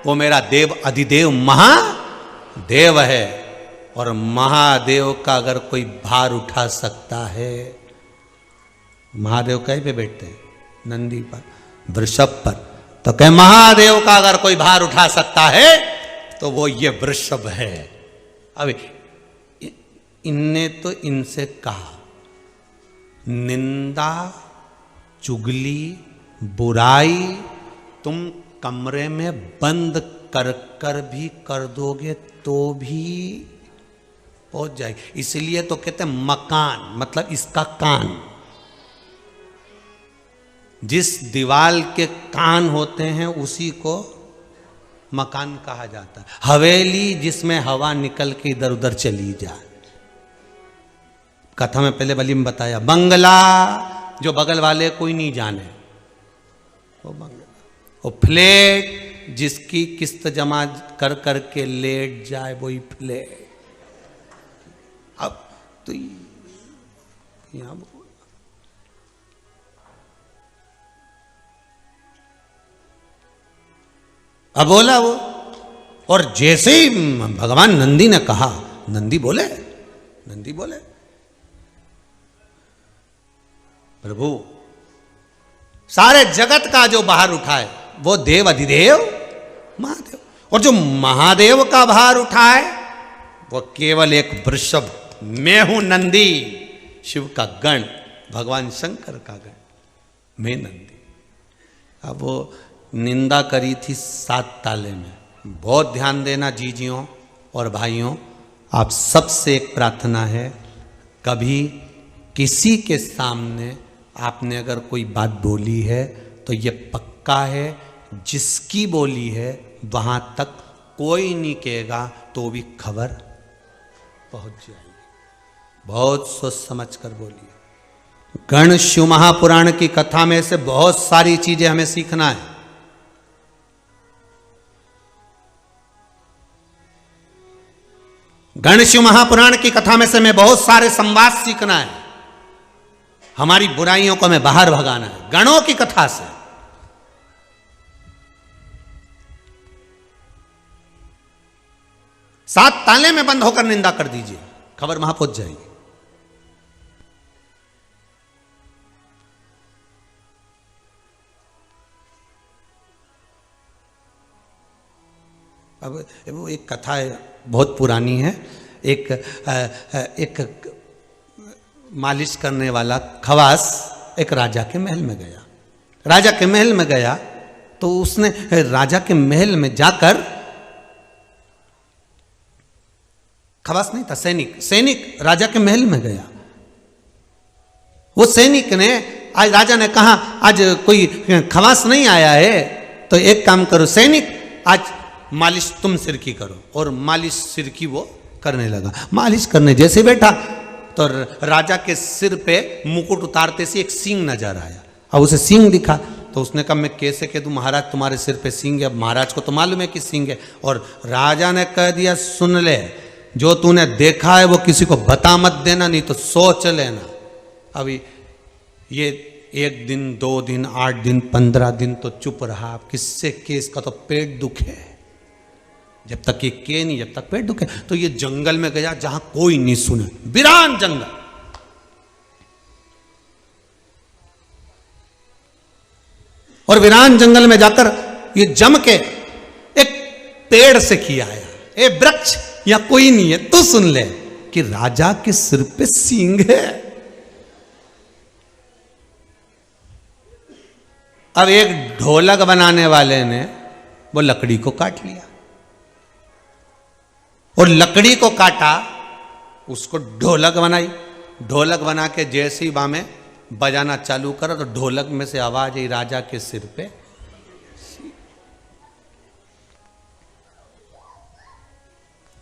वो मेरा देव अधिदेव देव है, और महादेव का अगर कोई भार उठा सकता है, महादेव कहीं पे बैठते हैं? नंदी पर, वृषभ पर। तो कहे महादेव का अगर कोई भार उठा सकता है तो वो ये वृषभ है। अब इनने तो इनसे कहा, निंदा, चुगली, बुराई तुम कमरे में बंद कर कर भी कर दोगे तो भी पहुंच जाएगी। इसलिए तो कहते हैं मकान, मतलब इसका कान। जिस दीवाल के कान होते हैं उसी को मकान कहा जाता है। हवेली जिसमें हवा निकल के इधर उधर चली जाए। कथा में पहले वाली में बताया, बंगला जो बगल वाले कोई नहीं जाने, वो बंगला। वो फ्लैट जिसकी किस्त जमा कर कर के लेट जाए, वही फ्लैट। अब तो यहां अब बोला वो, और जैसे ही भगवान नंदी ने कहा, नंदी बोले प्रभु सारे जगत का जो भार उठाए वो देव अधिदेव महादेव, और जो महादेव का भार उठाए वो केवल एक वृषभ, मैं हूं नंदी, शिव का गण, भगवान शंकर का गण, मैं नंदी। अब वो निंदा करी थी 7 ताले में। बहुत ध्यान देना जीजियों और भाइयों, आप सबसे एक प्रार्थना है, कभी किसी के सामने आपने अगर कोई बात बोली है तो ये पक्का है जिसकी बोली है वहां तक कोई नहीं कहेगा तो भी खबर पहुंच जाएगी। बहुत सोच समझ कर बोलिए। गण शिव महापुराण की कथा में से बहुत सारी चीजें हमें सीखना है। गण शिव महापुराण की कथा में से हमें बहुत सारे संवाद सीखना है। हमारी बुराइयों को हमें बाहर भगाना है गणों की कथा से। सात ताले में बंद होकर निंदा कर दीजिए, खबर वहां पहुंच जाएगी। अब वो एक कथा है, बहुत पुरानी है। एक मालिश करने वाला खवास एक राजा के महल में गया। राजा के महल में गया तो उसने राजा के महल में जाकर, खवास नहीं था, सैनिक राजा के महल में गया। वो सैनिक ने, आज राजा ने कहा आज कोई खवास नहीं आया है तो एक काम करो सैनिक, आज मालिश तुम सिर की करो। और मालिश सिर की वो करने लगा। मालिश करने जैसे बैठा तो राजा के सिर पे मुकुट उतारते से एक सींग नजर आया। अब उसे सींग दिखा तो उसने कहा मैं कैसे कह दूं महाराज तुम्हारे सिर पे सींग है। अब महाराज को तो मालूम है कि सींग है। और राजा ने कह दिया सुन ले, जो तूने देखा है वो किसी को बता मत देना, नहीं तो सोच लेना। अभी ये 1 दिन 2 दिन 8 दिन 15 दिन तो चुप रहा। किससे के, इसका तो पेट दुखे, जब तक ये के नहीं, जब तक पेट दुखे। तो ये जंगल में गया जहां कोई नहीं सुने, वीरान जंगल। और वीरान जंगल में जाकर ये जम के एक पेड़ से किया आया, ए वृक्ष या कोई नहीं है तो सुन ले कि राजा के सिर पे सींग है। अब एक ढोलक बनाने वाले ने वो लकड़ी को काट लिया और लकड़ी को काटा, उसको ढोलक बनाई। ढोलक बना के जैसे ही बामें बजाना चालू करा तो ढोलक में से आवाज आई राजा के सिर पे।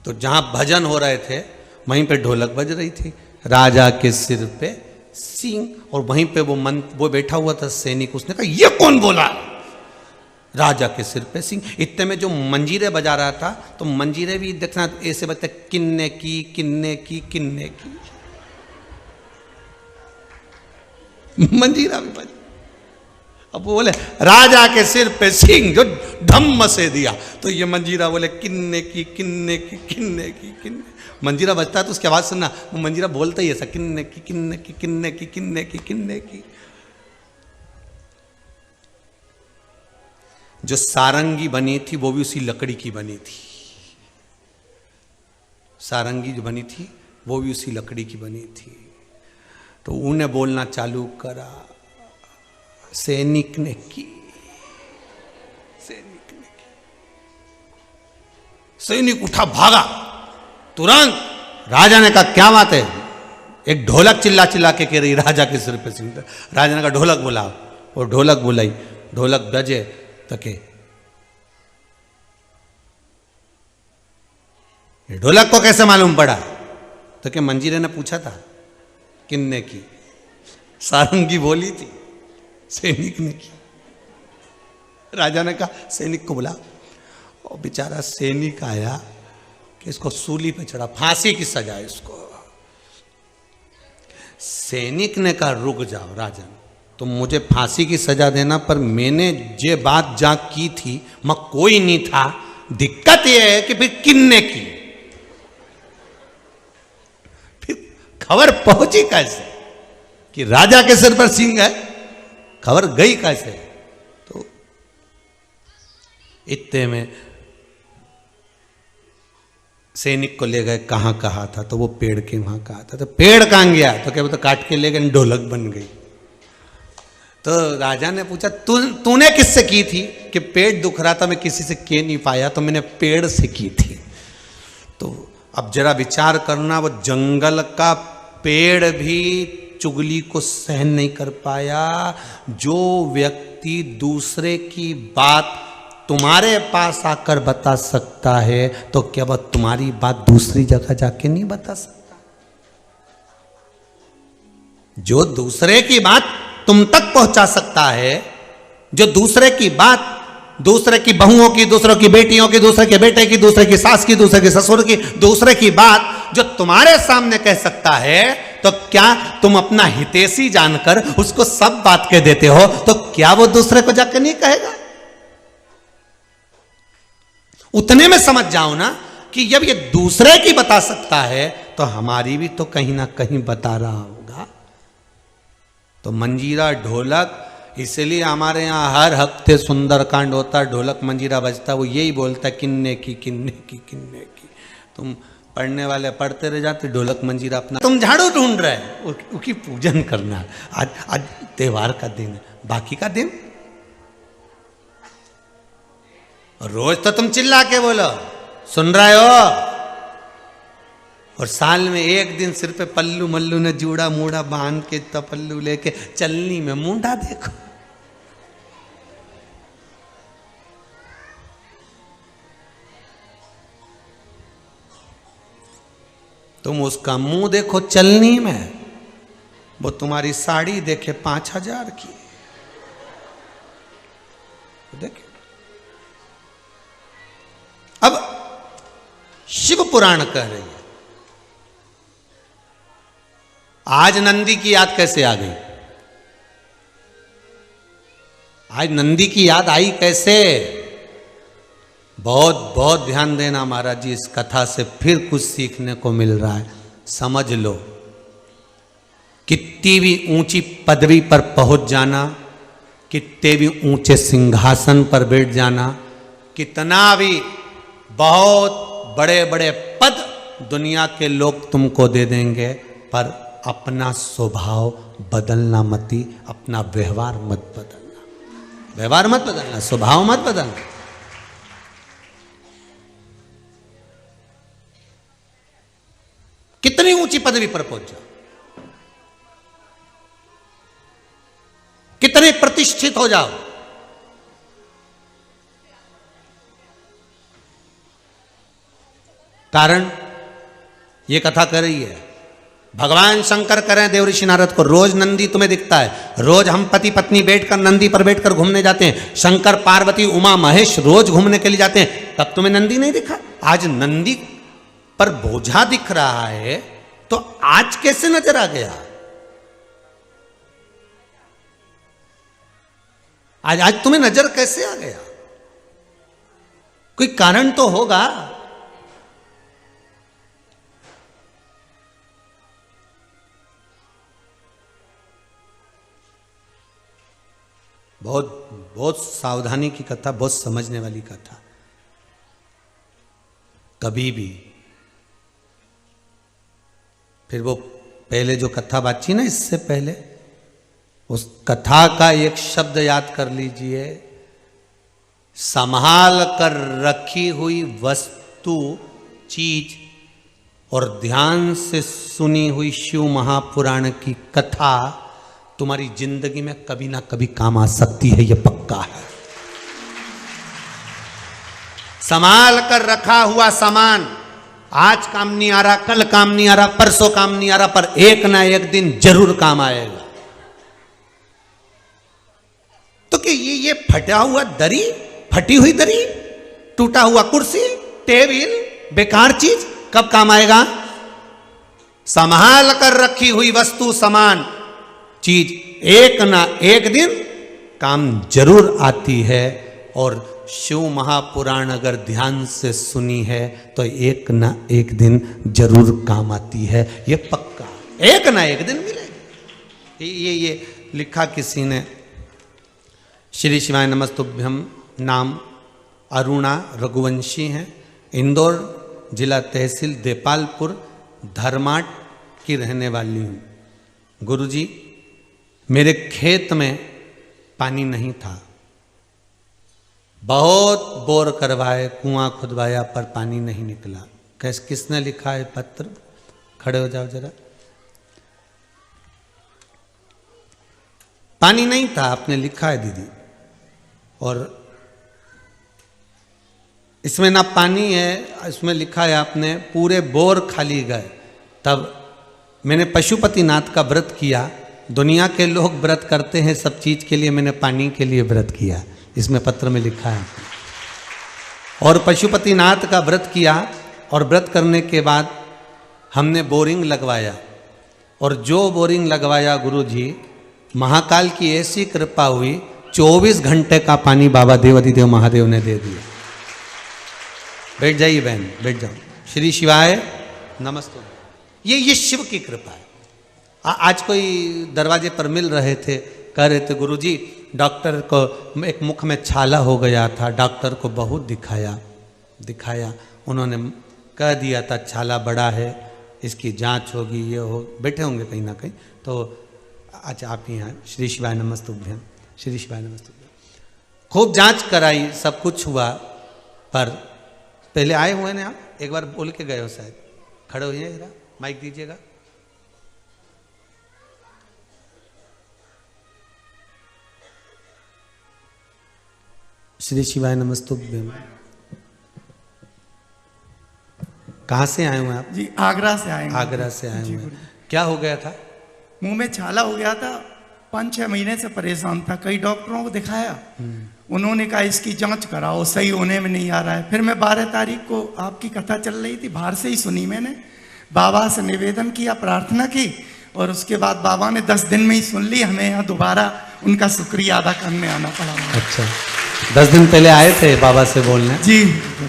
तो जहां भजन हो रहे थे वहीं पे ढोलक बज रही थी, राजा के सिर पे सींग। और वहीं पे वो बैठा हुआ था सैनिक, उसने कहा ये कौन बोला, राजा के सिर पे सिंह। इतने में जो मंजीरे बजा रहा था तो मंजीरे भी देखना ऐसे बजते, किन्ने की किन्ने की किन्ने की, मंजीरा भी बजा। अब वो बोले राजा के सिर पे सिंह, जो धम्म से दिया। तो ये मंजीरा बोले किन्ने की किन्ने की किन्ने की किन्ने। मंजीरा बजता है तो उसकी आवाज सुनना, वो मंजीरा बोलता ही ऐसा किन्ने की किन्ने की किन्ने की किन्ने की किन्ने की। जो सारंगी बनी थी वो भी उसी लकड़ी की बनी थी। सारंगी जो बनी थी वो भी उसी लकड़ी की बनी थी। तो उन्हें बोलना चालू करा, सैनिक ने की, सैनिक ने की। सैनिक उठा भागा तुरंत। राजा ने कहा क्या बात है? एक ढोलक चिल्ला चिल्ला के कह रही राजा के सिर पे सिर। राजा ने कहा ढोलक बुलाओ। वो ढोलक बुलाई, ढोलक बजे तो के ढोलक को कैसे मालूम पड़ा? तो के मंजीरे ने पूछा था किन्ने की। सारंगी बोली थी सैनिक ने की। राजा ने कहा सैनिक को बुला। और बेचारा सैनिक आया कि इसको सूली पे चढ़ा, फांसी की सजा इसको। सैनिक ने कहा रुक जाओ राजन, तुम मुझे फांसी की सजा देना, पर मैंने जे बात जा की थी मैं कोई नहीं था। दिक्कत यह है कि फिर किन्ने की, फिर खबर पहुंची कैसे कि राजा के सिर पर सींग है? खबर गई कैसे? तो इतने में सैनिक को ले गए, कहां कहा था? तो वो पेड़ के वहां कहा था। तो पेड़ कहां गया? तो क्या वो तो काट के ले गए, ढोलक बन गई। तो राजा ने पूछा तूने किससे की थी? कि पेट दुख रहा था, मैं किसी से कह नहीं पाया तो मैंने पेड़ से की थी। तो अब जरा विचार करना, वो जंगल का पेड़ भी चुगली को सहन नहीं कर पाया। जो व्यक्ति दूसरे की बात तुम्हारे पास आकर बता सकता है तो क्या वह तुम्हारी बात दूसरी जगह जाके नहीं बता सकता? जो दूसरे की बात तुम तक पहुंचा सकता है, जो दूसरे की बात, दूसरे की बहुओं की, दूसरों की बेटियों की, दूसरे के बेटे की, दूसरे की सास की, दूसरे के ससुर की, दूसरे की बात जो तुम्हारे सामने कह सकता है, तो क्या तुम अपना हितैषी जानकर उसको सब बात कह देते हो? तो क्या वो दूसरे को जाकर नहीं कहेगा? उतने में समझ जाओ ना कि जब ये दूसरे की बता सकता है तो हमारी भी तो कहीं ना कहीं बता रहा होगा। तो मंजीरा ढोलक, इसलिए हमारे यहाँ हर हफ्ते सुंदरकांड होता है, ढोलक मंजीरा बजता, वो यही बोलता है किन्ने की किन्ने की किन्ने की। तुम पढ़ने वाले पढ़ते रह जाते, ढोलक मंजीरा अपना। तुम झाड़ू ढूंढ रहे हो, उसकी पूजन करना। आज त्योहार का दिन है, बाकी का दिन रोज तो तुम चिल्ला के बोलो सुन रहे हो, और साल में एक दिन सिर पे पल्लू मल्लू ने जूड़ा मूड़ा बांध के तपल्लू लेके चलनी में मुंडा देखो। तुम उसका मुंह देखो चलनी में, वो तुम्हारी साड़ी देखे 5,000 की। देखे अब शिव पुराण कह रही है, आज नंदी की याद कैसे आ गई? आज नंदी की याद आई कैसे? बहुत बहुत ध्यान देना महाराज जी, इस कथा से फिर कुछ सीखने को मिल रहा है। समझ लो, कितनी भी ऊंची पदवी पर पहुंच जाना, कितने भी ऊंचे सिंहासन पर बैठ जाना, कितना भी बहुत बड़े बड़े पद दुनिया के लोग तुमको दे देंगे, पर अपना स्वभाव बदलना मती, अपना व्यवहार मत बदलना। व्यवहार मत बदलना, स्वभाव मत बदलना। कितनी ऊंची पदवी पर पहुंच जाओ, कितने प्रतिष्ठित हो जाओ, कारण ये कथा कर रही है। भगवान शंकर करें देव ऋषि नारद को, रोज नंदी तुम्हें दिखता है, रोज हम पति पत्नी बैठकर नंदी पर बैठकर घूमने जाते हैं, शंकर पार्वती उमा महेश रोज घूमने के लिए जाते हैं, तब तुम्हें नंदी नहीं दिखा? आज नंदी पर बोझा दिख रहा है तो आज कैसे नजर आ गया? आज तुम्हें नजर कैसे आ गया? कोई कारण तो होगा। बहुत बहुत सावधानी की कथा, बहुत समझने वाली कथा। कभी भी फिर वो पहले जो कथा बात थी ना, इससे पहले उस कथा का एक शब्द याद कर लीजिए, संभाल कर रखी हुई वस्तु चीज और ध्यान से सुनी हुई शिव महापुराण की कथा तुम्हारी जिंदगी में कभी ना कभी काम आ सकती है, यह पक्का है। संभाल कर रखा हुआ सामान आज काम नहीं आ रहा, कल काम नहीं आ रहा, परसों काम नहीं आ रहा, पर एक ना एक दिन जरूर काम आएगा। तो कि ये फटा हुआ दरी, फटी हुई दरी, टूटा हुआ कुर्सी, टेबल, बेकार चीज कब काम आएगा? संभाल कर रखी हुई वस्तु सामान चीज एक ना एक दिन काम जरूर आती है। और शिव महापुराण अगर ध्यान से सुनी है तो एक ना एक दिन जरूर काम आती है, ये पक्का, एक ना एक दिन मिलेगी। ये लिखा किसी ने, श्री शिवाय नमस्तुभ्यम, नाम अरुणा रघुवंशी हैं, इंदौर जिला तहसील देपालपुर धर्माट की रहने वाली हूँ। गुरुजी, मेरे खेत में पानी नहीं था, बहुत बोर करवाए, कुआं खुदवाया, पर पानी नहीं निकला। किसने लिखा है पत्र? खड़े हो जाओ जरा। पानी नहीं था, आपने लिखा है दीदी, और इसमें ना पानी है, इसमें लिखा है आपने पूरे बोर खाली गए। तब मैंने पशुपतिनाथ का व्रत किया। दुनिया के लोग व्रत करते हैं सब चीज के लिए, मैंने पानी के लिए व्रत किया, इसमें पत्र में लिखा है। और पशुपतिनाथ का व्रत किया, और व्रत करने के बाद हमने बोरिंग लगवाया, और जो बोरिंग लगवाया गुरुजी, महाकाल की ऐसी कृपा हुई, 24 घंटे का पानी बाबा देवाधिदेव महादेव ने दे दिया। बैठ जाइए बहन, बैठ जाओ। श्री शिवाय नमस्ते। ये शिव की कृपा है। आज कोई दरवाजे पर मिल रहे थे, कह रहे थे गुरुजी डॉक्टर को एक मुख में छाला हो गया था, डॉक्टर को बहुत दिखाया, उन्होंने कह दिया था छाला बड़ा है, इसकी जांच होगी, ये हो, बैठे होंगे कहीं ना कहीं। तो अच्छा आप यहाँ, श्री शिवाय नमस्तुभ्यम, श्री शिवाय नमस्तुभ्यम। खूब जांच कराई, सब कुछ हुआ, पर पहले आए हुए ना आप, एक बार बोल के गए हो शायद, खड़े होइए जरा, माइक दीजिएगा। श्री शिवाय नमस्तुभ्यम। कहाँ से आए हुए आप? जी आगरा से आए हैं। आगरा से आए हुए। क्या हो गया था? मुंह में छाला हो गया था, 5-6 महीने से परेशान था, कई डॉक्टरों को दिखाया, उन्होंने कहा इसकी जांच कराओ, सही होने में नहीं आ रहा है। फिर मैं 12 तारीख को आपकी कथा चल रही थी, बाहर से ही सुनी मैंने, बाबा से निवेदन किया, प्रार्थना की, और उसके बाद बाबा ने 10 दिन में ही सुन ली। हमें यहाँ दोबारा उनका शुक्रिया अदा करने आना पड़ा। अच्छा, 10 दिन पहले आए थे बाबा से बोलने जी,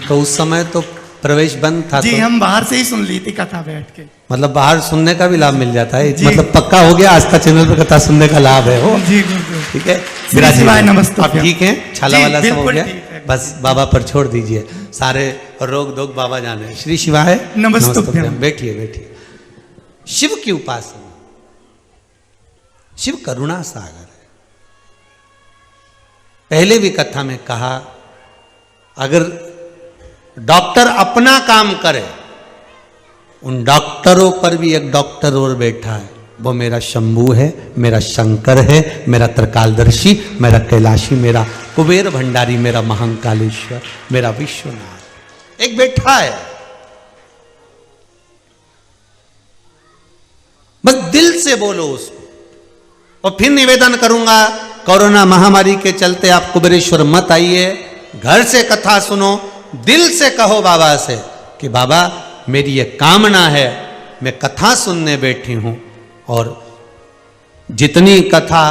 तो उस समय तो प्रवेश बंद था। जी तो हम बाहर से ही सुन ली थी कथा बैठ के। मतलब बाहर सुनने का भी लाभ मिल जाता है, मतलब पक्का हो गया, आस्था चैनल पर कथा सुनने का लाभ है वो। जी ठीक है। श्री शिवाय नमस्ते। आप ठीक है? छाला वाला सब हो गया, बस बाबा पर छोड़ दीजिए, सारे रोग दोग बाबा जाने। श्री शिवाय नमस्ते। बैठिए बैठिए। शिव की उपासना, शिव करुणा सागर है। पहले भी कथा में कहा, अगर डॉक्टर अपना काम करे, उन डॉक्टरों पर भी एक डॉक्टर और बैठा है, वो मेरा शंभू है, मेरा शंकर है, मेरा त्रिकालदर्शी, मेरा कैलाशी, मेरा कुबेर भंडारी, मेरा महाकालेश्वर, मेरा विश्वनाथ, एक बैठा है। बस दिल से बोलो उसको। और फिर निवेदन करूंगा, कोरोना महामारी के चलते आप कुबेरेश्वर मत आइए, घर से कथा सुनो, दिल से कहो बाबा से कि बाबा मेरी ये कामना है, मैं कथा सुनने बैठी हूं, और जितनी कथा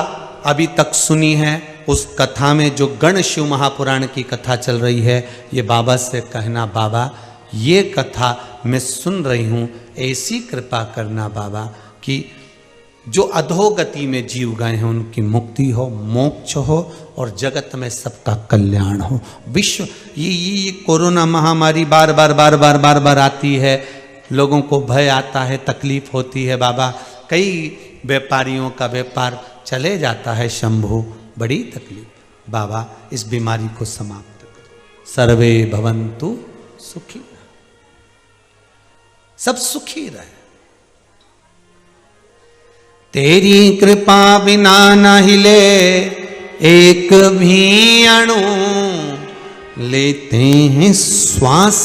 अभी तक सुनी है उस कथा में जो गण शिव महापुराण की कथा चल रही है, ये बाबा से कहना, बाबा ये कथा मैं सुन रही हूँ, ऐसी कृपा करना बाबा कि जो अधोगति में जीव गए हैं उनकी मुक्ति हो, मोक्ष हो और जगत में सबका कल्याण हो। विश्व ये कोरोना महामारी बार बार आती है, लोगों को भय आता है, तकलीफ होती है बाबा, कई व्यापारियों का व्यापार चले जाता है शंभु, बड़ी तकलीफ। बाबा इस बीमारी को समाप्त करो, सर्वे भवन्तु सुखी, सब सुखी रहे। तेरी कृपा बिना न हिले एक भी अणु, लेते हैं श्वास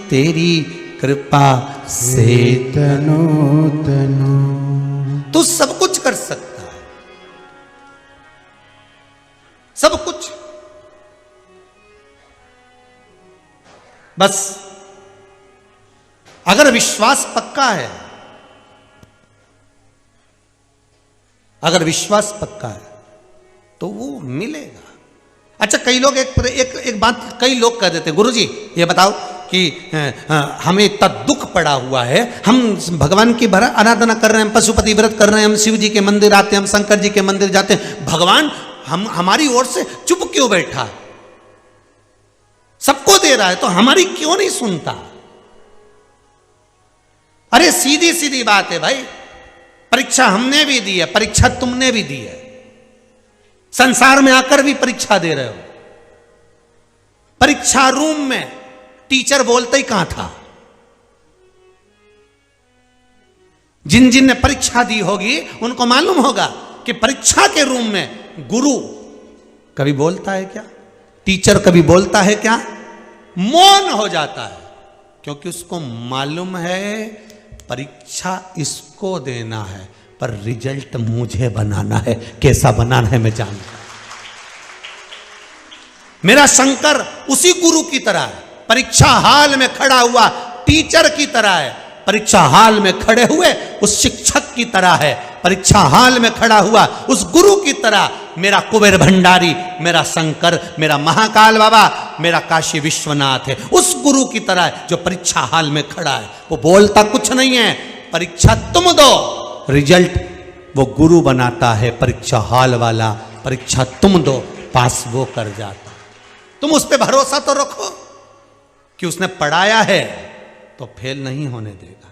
तेरी कृपा से तनु तनु। तू सब कुछ कर सकता है, सब कुछ, बस अगर विश्वास पक्का है, अगर विश्वास पक्का है तो वो मिलेगा। अच्छा, कई लोग एक बात कई लोग कह देते, गुरुजी ये बताओ कि हमें इतना दुख पड़ा हुआ है, हम भगवान की आराधना कर रहे हैं, पशुपति व्रत कर रहे हैं, हम शिव जी के मंदिर आते हैं, हम शंकर जी के मंदिर जाते हैं, भगवान हमारी ओर से चुप क्यों बैठा है? सबको दे रहा है तो हमारी क्यों नहीं सुनता? अरे सीधी सीधी बात है भाई, परीक्षा हमने भी दी है, परीक्षा तुमने भी दी है, संसार में आकर भी परीक्षा दे रहे हो। परीक्षा रूम में टीचर बोलते ही कहां था? जिन जिन ने परीक्षा दी होगी उनको मालूम होगा कि परीक्षा के रूम में गुरु कभी बोलता है क्या? टीचर कभी बोलता है क्या? मौन हो जाता है, क्योंकि उसको मालूम है परीक्षा इसको देना है, पर रिजल्ट मुझे बनाना है। कैसा बनाना है मैं जानता हूं। मेरा शंकर उसी गुरु की तरह है, परीक्षा हाल में खड़ा हुआ टीचर की तरह है, परीक्षा हाल में खड़े हुए उस शिक्षक की तरह है, परीक्षा हाल में खड़ा हुआ उस गुरु की तरह मेरा कुबेर भंडारी, मेरा शंकर, मेरा महाकाल बाबा, मेरा काशी विश्वनाथ है, उस गुरु की तरह है जो परीक्षा हाल में खड़ा है। वो बोलता कुछ नहीं है, परीक्षा तुम दो, रिजल्ट वो गुरु बनाता है, परीक्षा हाल वाला, परीक्षा तुम दो, पास वो कर जाता। तुम उस पर भरोसा तो रखो कि उसने पढ़ाया है तो फेल नहीं होने देगा।